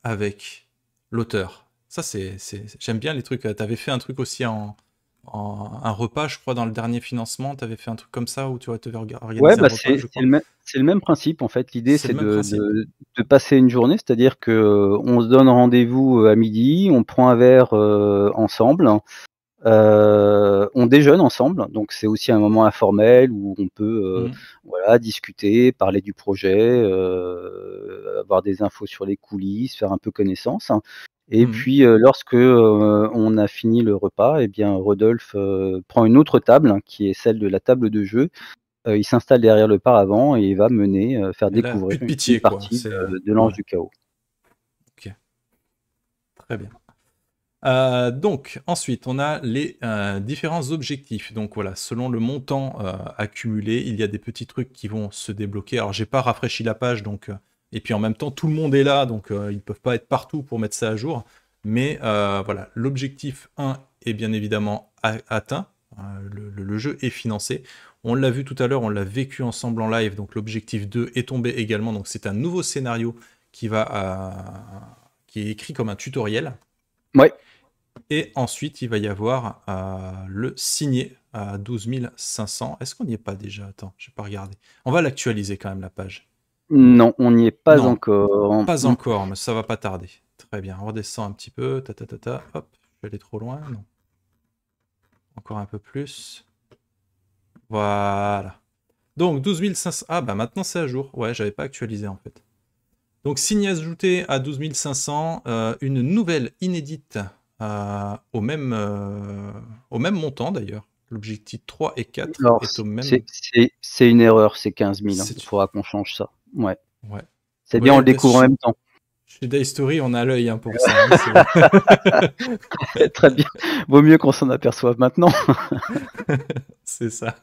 avec l'auteur. Ça, j'aime bien les trucs. Tu avais fait un truc aussi un repas, je crois, dans le dernier financement. Tu avais fait un truc comme ça où tu avais Ouais, organisé un repas, je crois. c'est le même principe en fait. L'idée C'est c'est le même principe. de passer une journée, c'est-à-dire que on se donne rendez-vous à midi, on prend un verre ensemble, on déjeune ensemble, donc c'est aussi un moment informel où on peut voilà, discuter, parler du projet, avoir des infos sur les coulisses, faire un peu connaissance. Et puis lorsque on a fini le repas, eh bien Rodolphe prend une autre table, hein, qui est celle de la table de jeu. Il s'installe derrière le paravent et il va mener, faire Et là, plus découvrir de une pitié, quoi. partie de l'Ange Ouais, du Chaos. ok. Très bien. Donc, ensuite, on a les différents objectifs. Donc voilà, selon le montant accumulé, il y a des petits trucs qui vont se débloquer. Alors, j'ai pas rafraîchi la page, donc et puis en même temps, tout le monde est là, donc ils peuvent pas être partout pour mettre ça à jour. Mais voilà, l'objectif 1 est bien évidemment atteint. Le jeu est financé. On l'a vu tout à l'heure, on l'a vécu ensemble en live, donc l'objectif 2 est tombé également. Donc c'est un nouveau scénario qui est écrit comme un tutoriel. Ouais. Et ensuite, il va y avoir le signé à 12 500. Est-ce qu'on n'y est pas déjà? Attends, je n'ai pas regardé. On va l'actualiser quand même, la page. Non, on n'y est pas Non, encore. Pas encore, mais ça va pas tarder. Très bien, on redescend un petit peu. Hop, je vais aller trop loin. Non. Encore un peu plus. Voilà. Donc 12 500. Ah bah maintenant c'est à jour. Ouais, j'avais pas actualisé en fait. Donc signé ajouté à 12 500, une nouvelle inédite au même montant d'ailleurs. L'objectif 3 et 4 Alors, est au même. c'est une erreur, c'est 15 000. C'est- Il faudra qu'on change ça. Ouais. Ouais. C'est bien, Ouais, on le découvre en même temps. Chez Daystory, on a l'œil pour ça. Hein, Très bien. Vaut mieux qu'on s'en aperçoive maintenant. c'est ça.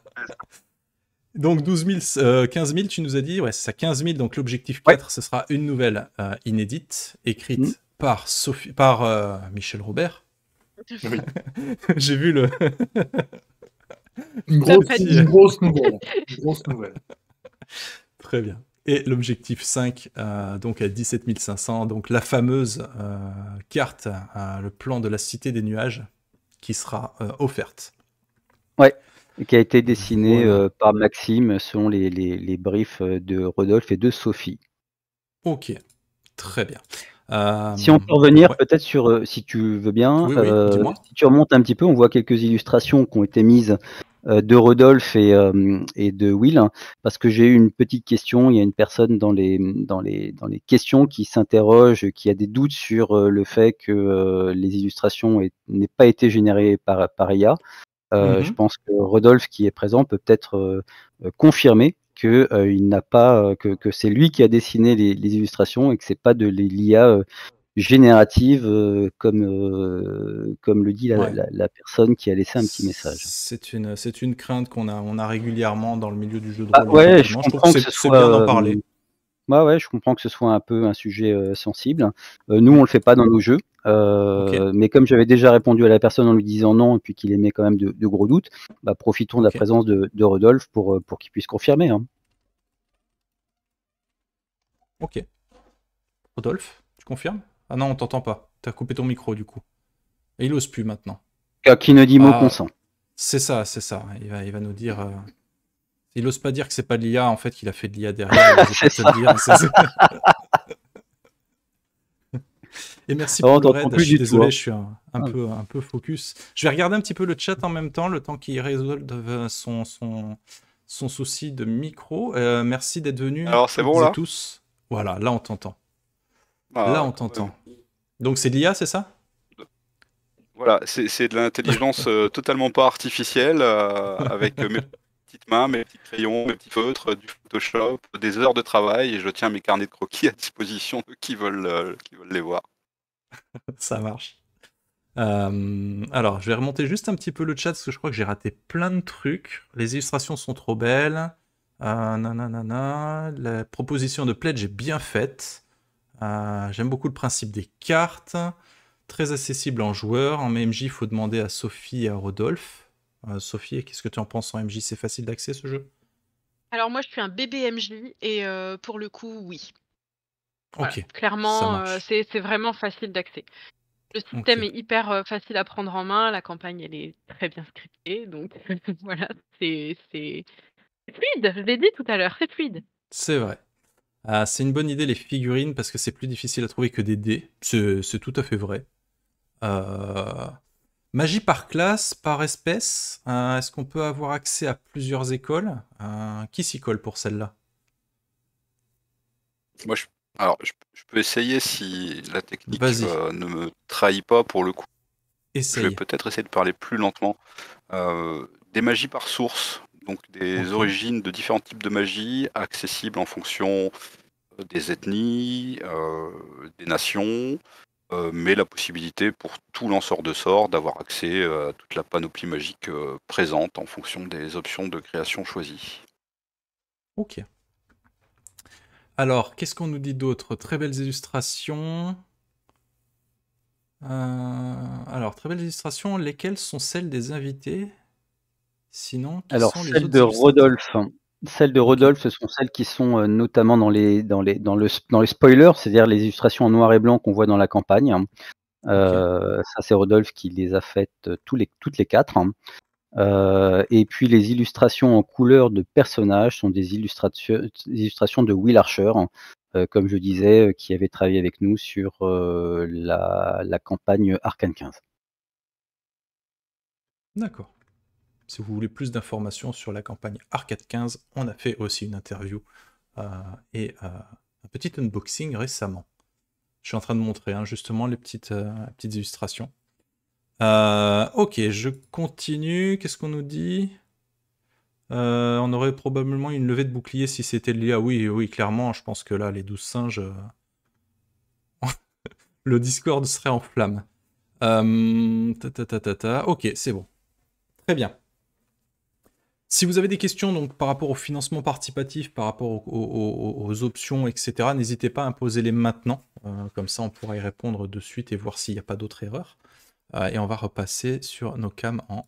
Donc 15 000, tu nous as dit, ouais, c'est ça, 15 000. Donc l'objectif 4, ce sera une nouvelle inédite, écrite par Michel Robert. Oui. J'ai vu le. Une grosse nouvelle. Une grosse nouvelle. Très bien. Et l'objectif 5, donc à 17 500, donc la fameuse carte, le plan de la Cité des Nuages, qui sera offerte. Ouais, qui a été dessinée Voilà. par Maxime selon les briefs de Rodolphe et de Sophie. Ok, très bien. Si on peut revenir ouais. peut-être sur, si tu veux bien, Oui, dis-moi. si tu remontes un petit peu, on voit quelques illustrations qui ont été mises de Rodolphe et de Will, parce que j'ai eu une petite question. Il y a une personne dans les questions qui s'interroge, qui a des doutes sur le fait que les illustrations n'aient pas été générées par IA. Je pense que Rodolphe, qui est présent, peut peut-être confirmer que il n'a pas que c'est lui qui a dessiné les illustrations et que c'est pas de l'IA générative comme le dit la personne qui a laissé un petit message. C'est une crainte qu'on a régulièrement dans le milieu du jeu de Ah rôle. ouais, je Je comprends trouve que que ce c'est bien d'en soit parler. ouais, je comprends que ce soit un peu un sujet sensible. Nous, on le fait pas dans nos jeux, mais comme j'avais déjà répondu à la personne en lui disant non et puis qu'il émet quand même de gros doutes, bah, profitons de la présence de Rodolphe pour qu'il puisse confirmer. Hein. Ok. Rodolphe, tu confirmes? Ah non, on t'entend pas. T'as coupé ton micro du coup. Et il ose plus maintenant. Qui ne dit mot consent. C'est ça. Il va nous dire. Il ose pas dire que c'est pas de l'IA, en fait, qu'il a fait de l'IA derrière. Il C'est pas te le dire. Et merci pour le raid. Je suis désolé, je suis un peu focus. Je vais regarder un petit peu le chat en même temps, le temps qu'il résolve son souci de micro. Merci d'être venus. Alors, c'est bon là? Tous. Voilà, là on t'entend. Ah, là on t'entend. Donc c'est de l'IA, c'est ça? Voilà, c'est de l'intelligence totalement pas artificielle, avec mes petites mains, mes petits crayons, mes petits feutres, du Photoshop, des heures de travail, et je tiens mes carnets de croquis à disposition de qui veulent les voir. Ça marche. Alors, je vais remonter juste un petit peu le chat parce que je crois que j'ai raté plein de trucs. Les illustrations sont trop belles. La proposition de pledge est bien faite. J'aime beaucoup le principe des cartes. Très accessible en joueur. En MJ, il faut demander à Sophie et à Rodolphe. Sophie, qu'est-ce que tu en penses en MJ? C'est facile d'accès ce jeu? Alors moi, je suis un bébé MJ et pour le coup, oui. Voilà. Ok. Clairement, c'est vraiment facile d'accès. Le système est hyper facile à prendre en main. La campagne, elle est très bien scriptée. Donc voilà, c'est fluide. Je l'ai dit tout à l'heure, c'est fluide. C'est vrai. C'est une bonne idée les figurines parce que c'est plus difficile à trouver que des dés. C'est tout à fait vrai. Magie par classe, par espèce. Est-ce qu'on peut avoir accès à plusieurs écoles? Qui s'y colle pour celle-là? Moi, je peux essayer si la technique ne me trahit pas pour le coup. Essaye. Je vais peut-être essayer de parler plus lentement. Des magies par source, donc des origines de différents types de magie, accessibles en fonction des ethnies, des nations, mais la possibilité pour tout lanceur de sorts d'avoir accès à toute la panoplie magique présente en fonction des options de création choisies. Ok. Alors, qu'est-ce qu'on nous dit d'autre? Très belles illustrations. Alors, très belle illustration. Lesquelles sont celles des invités? Sinon, qui Alors sont les celles autres de illustrateurs? Rodolphe. Celles de Ok. Rodolphe, ce sont celles qui sont notamment dans les spoilers, c'est-à-dire les illustrations en noir et blanc qu'on voit dans la campagne. Ok. Ça, c'est Rodolphe qui les a faites toutes les 4. Et puis les illustrations en couleur de personnages sont des illustrations de Will Archer, comme je disais, qui avait travaillé avec nous sur la campagne Arcane 15. D'accord. Si vous voulez plus d'informations sur la campagne Arcade 15, on a fait aussi une interview et un petit unboxing récemment. Je suis en train de montrer justement les petites illustrations. Ok, je continue. Qu'est-ce qu'on nous dit? On aurait probablement une levée de bouclier si c'était lié. Ah oui, oui, clairement, je pense que là, les 12 singes, le Discord serait en flammes. Ok, c'est bon. Très bien. Si vous avez des questions donc, par rapport au financement participatif, par rapport aux options, etc., n'hésitez pas à poser les maintenant. Comme ça, on pourra y répondre de suite et voir s'il n'y a pas d'autres erreurs. Et on va repasser sur nos cams en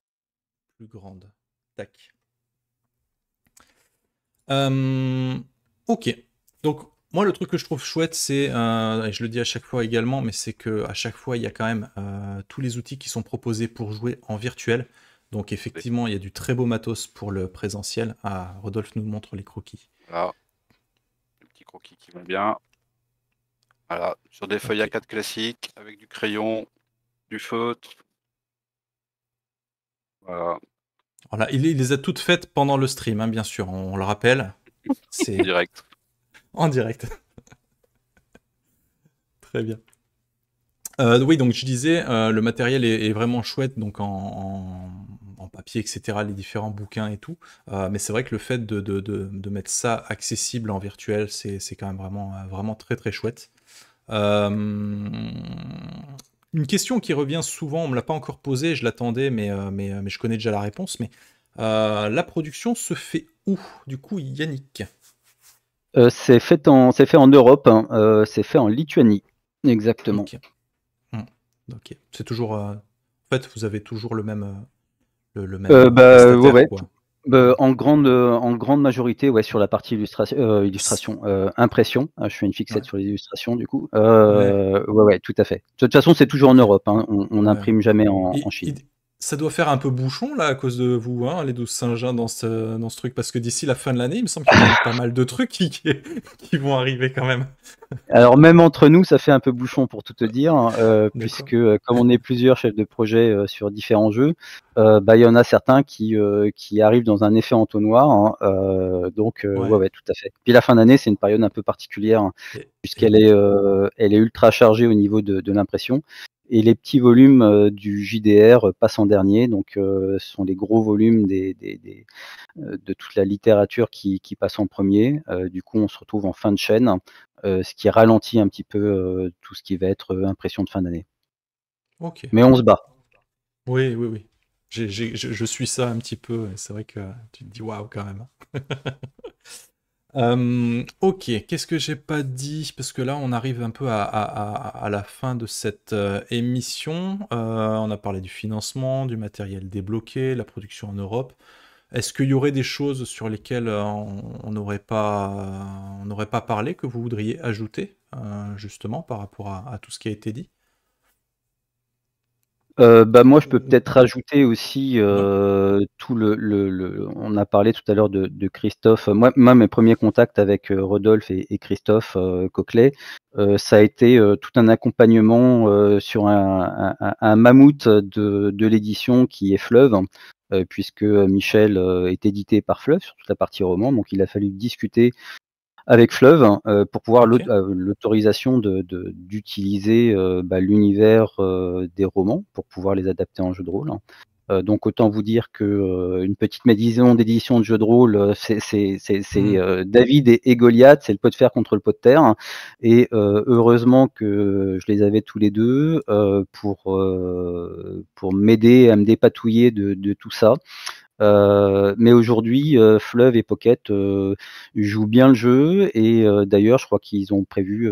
plus grande. Tac. Ok. Donc, moi, le truc que je trouve chouette, c'est, et je le dis à chaque fois également, mais c'est qu'à chaque fois, il y a quand même tous les outils qui sont proposés pour jouer en virtuel. Donc, effectivement, il y a du très beau matos pour le présentiel. Ah, Rodolphe nous montre les croquis. Voilà. Les petits croquis qui vont bien. Voilà. Sur des feuilles Ok. A4 classiques, avec du crayon, du feutre. Voilà. Voilà, il les a toutes faites pendant le stream, bien sûr, on le rappelle. C'est Direct. en direct. Très bien. Oui, donc je disais, le matériel est vraiment chouette, donc en papier, etc., les différents bouquins et tout. Mais c'est vrai que le fait de mettre ça accessible en virtuel, c'est quand même vraiment très très chouette. Une question qui revient souvent, on me l'a pas encore posée, je l'attendais, mais je connais déjà la réponse. Mais la production se fait où, du coup, Yannick? C'est fait en Europe, c'est fait en Lituanie, exactement. Ok. Ok. C'est toujours. En fait, vous avez toujours le même prestataire, Ouais. quoi. En grande majorité, ouais, sur la partie impression. Je fais une fixette Ouais. sur les illustrations, du coup. Ouais. Ouais, tout à fait. De toute façon, c'est toujours en Ok. Europe, hein. On Ouais. n'imprime jamais en Chine. Ça doit faire un peu bouchon, là, à cause de vous, les 12 Saint-Jean dans ce truc, parce que d'ici la fin de l'année, il me semble qu'il y a quand même pas mal de trucs qui vont arriver quand même. Alors même entre nous, ça fait un peu bouchon pour tout te dire, D'accord. puisque comme on est plusieurs chefs de projet sur différents jeux, il y en a certains qui arrivent dans un effet entonnoir, donc Ouais. ouais, tout à fait. Puis la fin d'année, c'est une période un peu particulière, Et puisqu'elle oui. elle est ultra chargée au niveau de l'impression. Et les petits volumes du JDR passent en dernier, donc ce sont les gros volumes de toute la littérature qui passe en premier. Du coup, on se retrouve en fin de chaîne, ce qui ralentit un petit peu tout ce qui va être impression de fin d'année. Ok. Mais on se bat. Oui, oui, oui. Je suis ça un petit peu, et c'est vrai que tu te dis waouh quand même. Ok, qu'est-ce que j'ai pas dit? Parce que là, on arrive un peu à la fin de cette émission. On a parlé du financement, du matériel débloqué, la production en Europe. Est-ce qu'il y aurait des choses sur lesquelles on n'aurait pas parlé que vous voudriez ajouter, justement, par rapport à tout ce qui a été dit? Moi, je peux peut-être rajouter aussi Ouais. tout on a parlé tout à l'heure de Christophe. Moi, mes premiers contacts avec Rodolphe et Christophe Coquelet, ça a été tout un accompagnement sur un mammouth de l'édition qui est Fleuve, puisque Michel est édité par Fleuve sur toute la partie roman. Donc, il a fallu discuter avec Fleuve, pour pouvoir Ok. l'autorisation d'utiliser l'univers des romans pour pouvoir les adapter en jeu de rôle. Donc autant vous dire que une petite maison d'édition de jeux de rôle, c'est David et Goliath, c'est le pot de fer contre le pot de terre. Et heureusement que je les avais tous les deux pour m'aider à me dépatouiller de tout ça. Mais aujourd'hui, Fleuve et Pocket jouent bien le jeu et d'ailleurs, je crois qu'ils ont prévu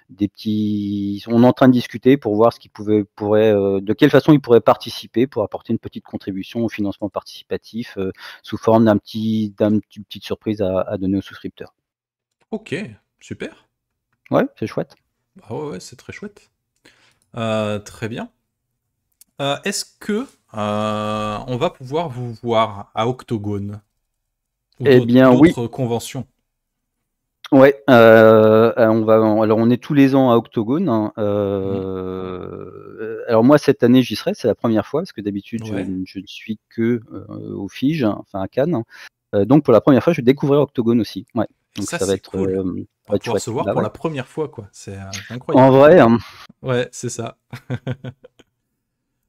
des petits. On est en train de discuter pour voir ce qu'ils de quelle façon ils pourraient participer pour apporter une petite contribution au financement participatif sous forme d'une petite surprise à donner aux souscripteurs. Ok, super. Ouais, c'est chouette. Ah ouais, c'est très chouette. Très bien. Est-ce que on va pouvoir vous voir à Octogone ou Eh bien, oui. d'autres conventions? Ouais, alors on est tous les ans à Octogone. Alors moi cette année j'y serai, c'est la première fois parce que d'habitude Ouais. je ne suis que au Fige, enfin à Cannes. Donc pour la première fois je vais découvrir Octogone aussi. Ouais. Donc Ça, va c'est être cool. On va pouvoir se voir Bah pour ouais. la première fois, quoi. C'est incroyable. En vrai, Ouais, c'est ça.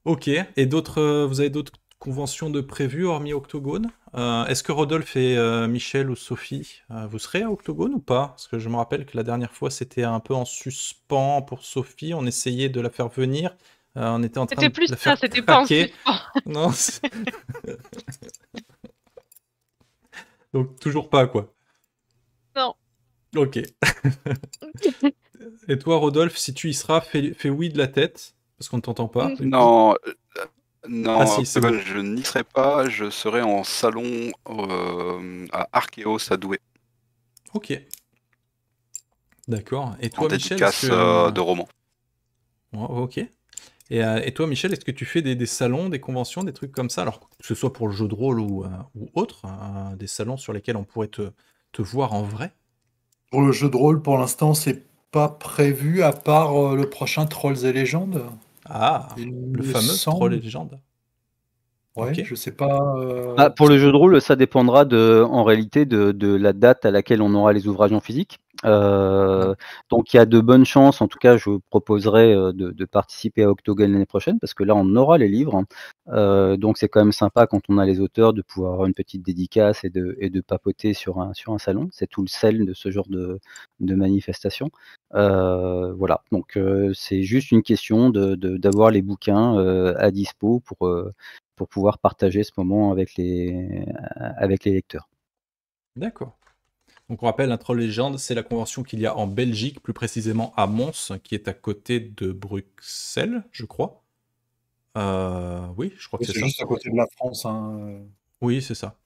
Ok. Et vous avez d'autres conventions de prévues hormis Octogone? Est-ce que Rodolphe et Michel ou Sophie, vous serez à Octogone ou pas? Parce que je me rappelle que la dernière fois, c'était un peu en suspens pour Sophie. On essayait de la faire venir. On était en train C'était de plus la ça, faire c'était pas en craquer. suspens. Non. Donc toujours pas, quoi. Non. Ok. Et toi, Rodolphe, si tu y seras, fais oui de la tête, parce qu'on ne t'entend pas. du coup. Non, Ah si, c'est Octogone, bon. je n'y serai pas. Je serai en salon à Archéos à Douai, Ok. D'accord. Et en toi, Michel, dédicace de romans. Ouais, ok. Et toi, Michel, est-ce que tu fais des salons, des conventions, des trucs comme ça? Alors, que ce soit pour le jeu de rôle ou autre, des salons sur lesquels on pourrait te voir en vrai? Pour le jeu de rôle, pour l'instant, c'est pas prévu, à part le prochain Trolls et légendes. Ah, Il le me fameux Troll et semble. Légende. Ouais, Ok. je sais pas. pour le jeu de rôle, ça dépendra en réalité de la date à laquelle on aura les ouvrages en physique. Donc il y a de bonnes chances, en tout cas je vous proposerai de participer à Octogone l'année prochaine, parce que là on aura les livres. Donc c'est quand même sympa quand on a les auteurs de pouvoir avoir une petite dédicace et de papoter sur un salon. C'est tout le sel de ce genre de manifestation. Voilà, donc c'est juste une question d'avoir les bouquins à dispo pour pouvoir partager ce moment avec les lecteurs. D'accord. Donc on rappelle, un Troll et Légende, c'est la convention qu'il y a en Belgique, plus précisément à Mons, qui est à côté de Bruxelles, je crois. Oui, je crois que c'est c'est ça. juste à côté de la France. Hein. Oui, c'est ça.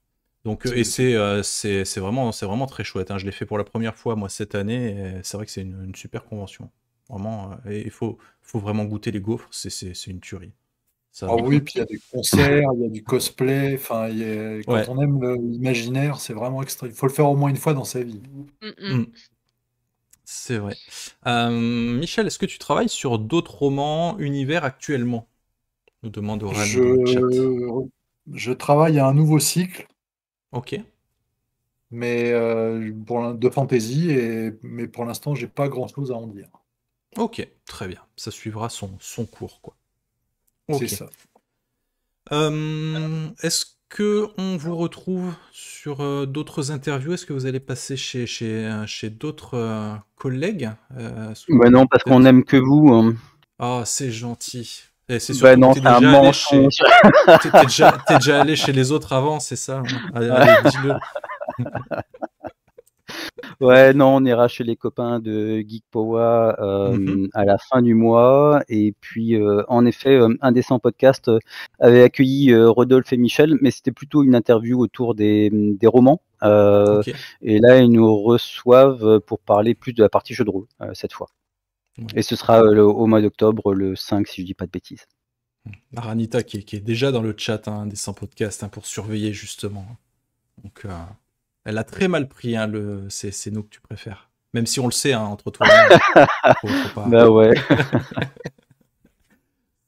Donc, C'est- et c'est vraiment très chouette, hein. Je l'ai fait pour la première fois, moi, cette année, et c'est vrai que c'est une super convention. Vraiment, et il faut vraiment goûter les gaufres, c'est une tuerie. Ça... Ah oui, puis il y a des concerts, il y a du cosplay. Enfin, quand Ouais. on aime l'imaginaire, c'est vraiment extra. Il faut le faire au moins une fois dans sa vie. Mm. C'est vrai. Michel, est-ce que tu travailles sur d'autres romans, univers actuellement? Nous demande Oran dans le chat. Je travaille à un nouveau cycle, Ok. mais de fantasy, mais pour l'instant, j'ai pas grand-chose à en dire. Ok, très bien. Ça suivra son cours, quoi. C'est Ok. ça. Est-ce que on vous retrouve sur d'autres interviews? Est-ce que vous allez passer chez d'autres collègues? Non, parce qu'on aime que vous. Hein. Ah, c'est gentil. Et c'est surtout non, que t'es c'est un déjà allé mensonge. t'es déjà allé chez les autres avant, c'est ça? Allez, dis-le. Ouais, non, on ira chez les copains de Geek Power à la fin du mois. Et puis, en effet, un des 100 podcasts avait accueilli Rodolphe et Michel, mais c'était plutôt une interview autour des romans. Ok. Et là, ils nous reçoivent pour parler plus de la partie jeu de rôle cette fois. Ouais. Et ce sera au mois d'octobre, le 5, si je dis pas de bêtises. Aranita qui est déjà dans le chat des 100 podcasts pour surveiller justement. Donc, elle a très mal pris c'est nous que tu préfères. Même si on le sait, entre toi et moi. Faut pas... Bah ouais.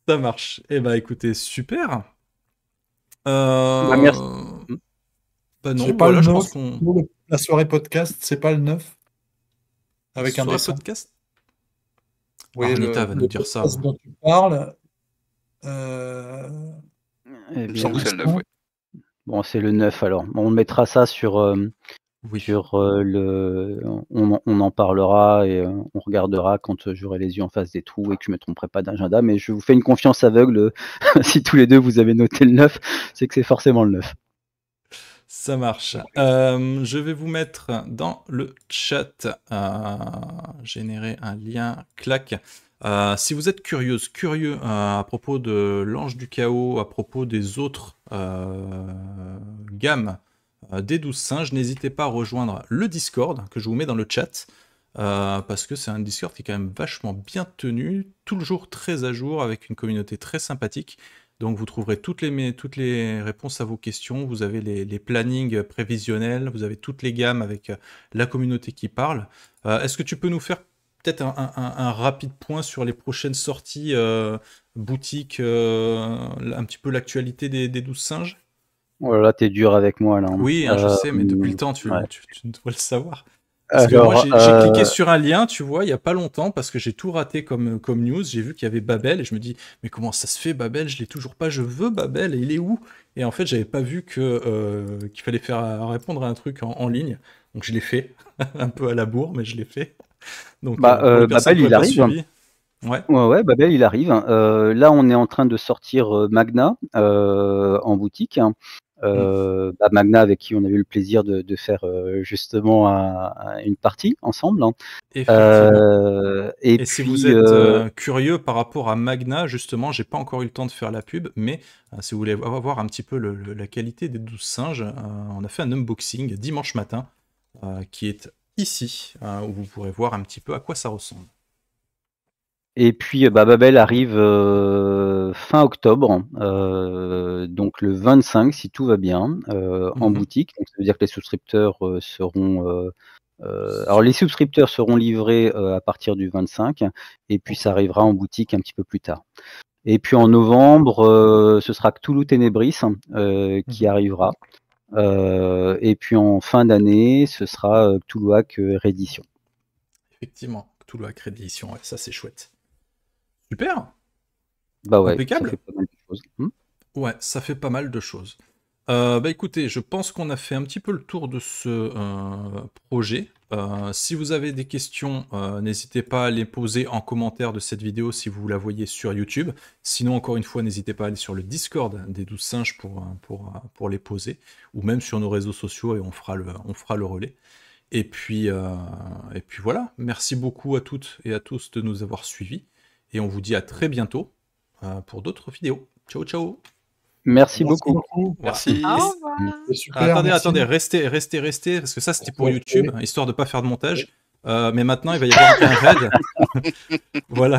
Ça marche. Eh bah écoutez, super. Merci. Bah non, C'est pas voilà, le je 9, pense qu'on... la soirée podcast, c'est pas le 9 avec un Sur un dessin. podcast. Oui, Arnita va nous dire ça. podcast dont tu parles. Eh Il me bien, semble que c'est le 9, oui. Bon, c'est le 9 alors. On mettra ça sur, Oui. sur on en parlera et on regardera quand j'aurai les yeux en face des trous et que je me tromperai pas d'agenda. Mais je vous fais une confiance aveugle. Si tous les deux vous avez noté le 9, c'est que c'est forcément le 9. Ça marche. Je vais vous mettre dans le chat, générer un lien, clac. Si vous êtes curieux à propos de l'Ange du Chaos, à propos des autres gammes des 12 singes, n'hésitez pas à rejoindre le Discord que je vous mets dans le chat. Parce que c'est un Discord qui est quand même vachement bien tenu, toujours très à jour, avec une communauté très sympathique. Donc vous trouverez toutes les réponses à vos questions, vous avez les plannings prévisionnels, vous avez toutes les gammes avec la communauté qui parle. Est-ce que tu peux nous faire peut-être un rapide point sur les prochaines sorties boutiques, un petit peu l'actualité des 12 singes? Oh là là, t'es dur avec moi là. Oui, hein, je sais, mais depuis le temps, tu ouais. dois le savoir. Parce que moi, Alors, j'ai cliqué sur un lien, tu vois, il n'y a pas longtemps, parce que j'ai tout raté comme news. J'ai vu qu'il y avait Babel, et je me dis, mais comment ça se fait, Babel? Je l'ai toujours pas, je veux Babel, et il est où? Et en fait, j'avais pas vu qu'il fallait faire répondre à un truc en ligne. Donc je l'ai fait, un peu à la bourre, mais je l'ai fait. Donc, pour les personnes Babel, qui il n'auraient pas arrive. suivi. Ouais. Ouais, Babel, il arrive. Là, on est en train de sortir Magna en boutique. Magna, avec qui on a eu le plaisir de faire justement une partie ensemble. Effectivement. Et Et si puis, vous êtes curieux par rapport à Magna, justement, j'ai pas encore eu le temps de faire la pub, mais si vous voulez voir un petit peu la qualité des 12 singes, on a fait un unboxing dimanche matin, qui est ici, où vous pourrez voir un petit peu à quoi ça ressemble. Et puis Babel arrive fin octobre, donc le 25 si tout va bien, en boutique. Donc ça veut dire que les souscripteurs seront alors les souscripteurs seront livrés à partir du 25, et puis ça arrivera en boutique un petit peu plus tard. Et puis en novembre, ce sera Cthulhu Ténébris qui arrivera. Et puis en fin d'année, ce sera Cthulhuac réédition. Effectivement, Cthulhuac réédition, ouais, ça c'est chouette. Super. Bah ouais, impeccable. ça fait pas mal de choses. Ouais, ça fait pas mal de choses. Écoutez, je pense qu'on a fait un petit peu le tour de ce projet. Si vous avez des questions, n'hésitez pas à les poser en commentaire de cette vidéo si vous la voyez sur YouTube. Sinon, encore une fois, n'hésitez pas à aller sur le Discord des 12 singes pour les poser, ou même sur nos réseaux sociaux, et on fera le relais. Et puis voilà, merci beaucoup à toutes et à tous de nous avoir suivis, et on vous dit à très bientôt pour d'autres vidéos. Ciao, ciao. Merci beaucoup. Merci. Au revoir. C'est super, Attendez, merci. restez, parce que ça c'était pour Oui. YouTube, histoire de pas faire de montage. Mais maintenant il va y avoir un raid. Voilà.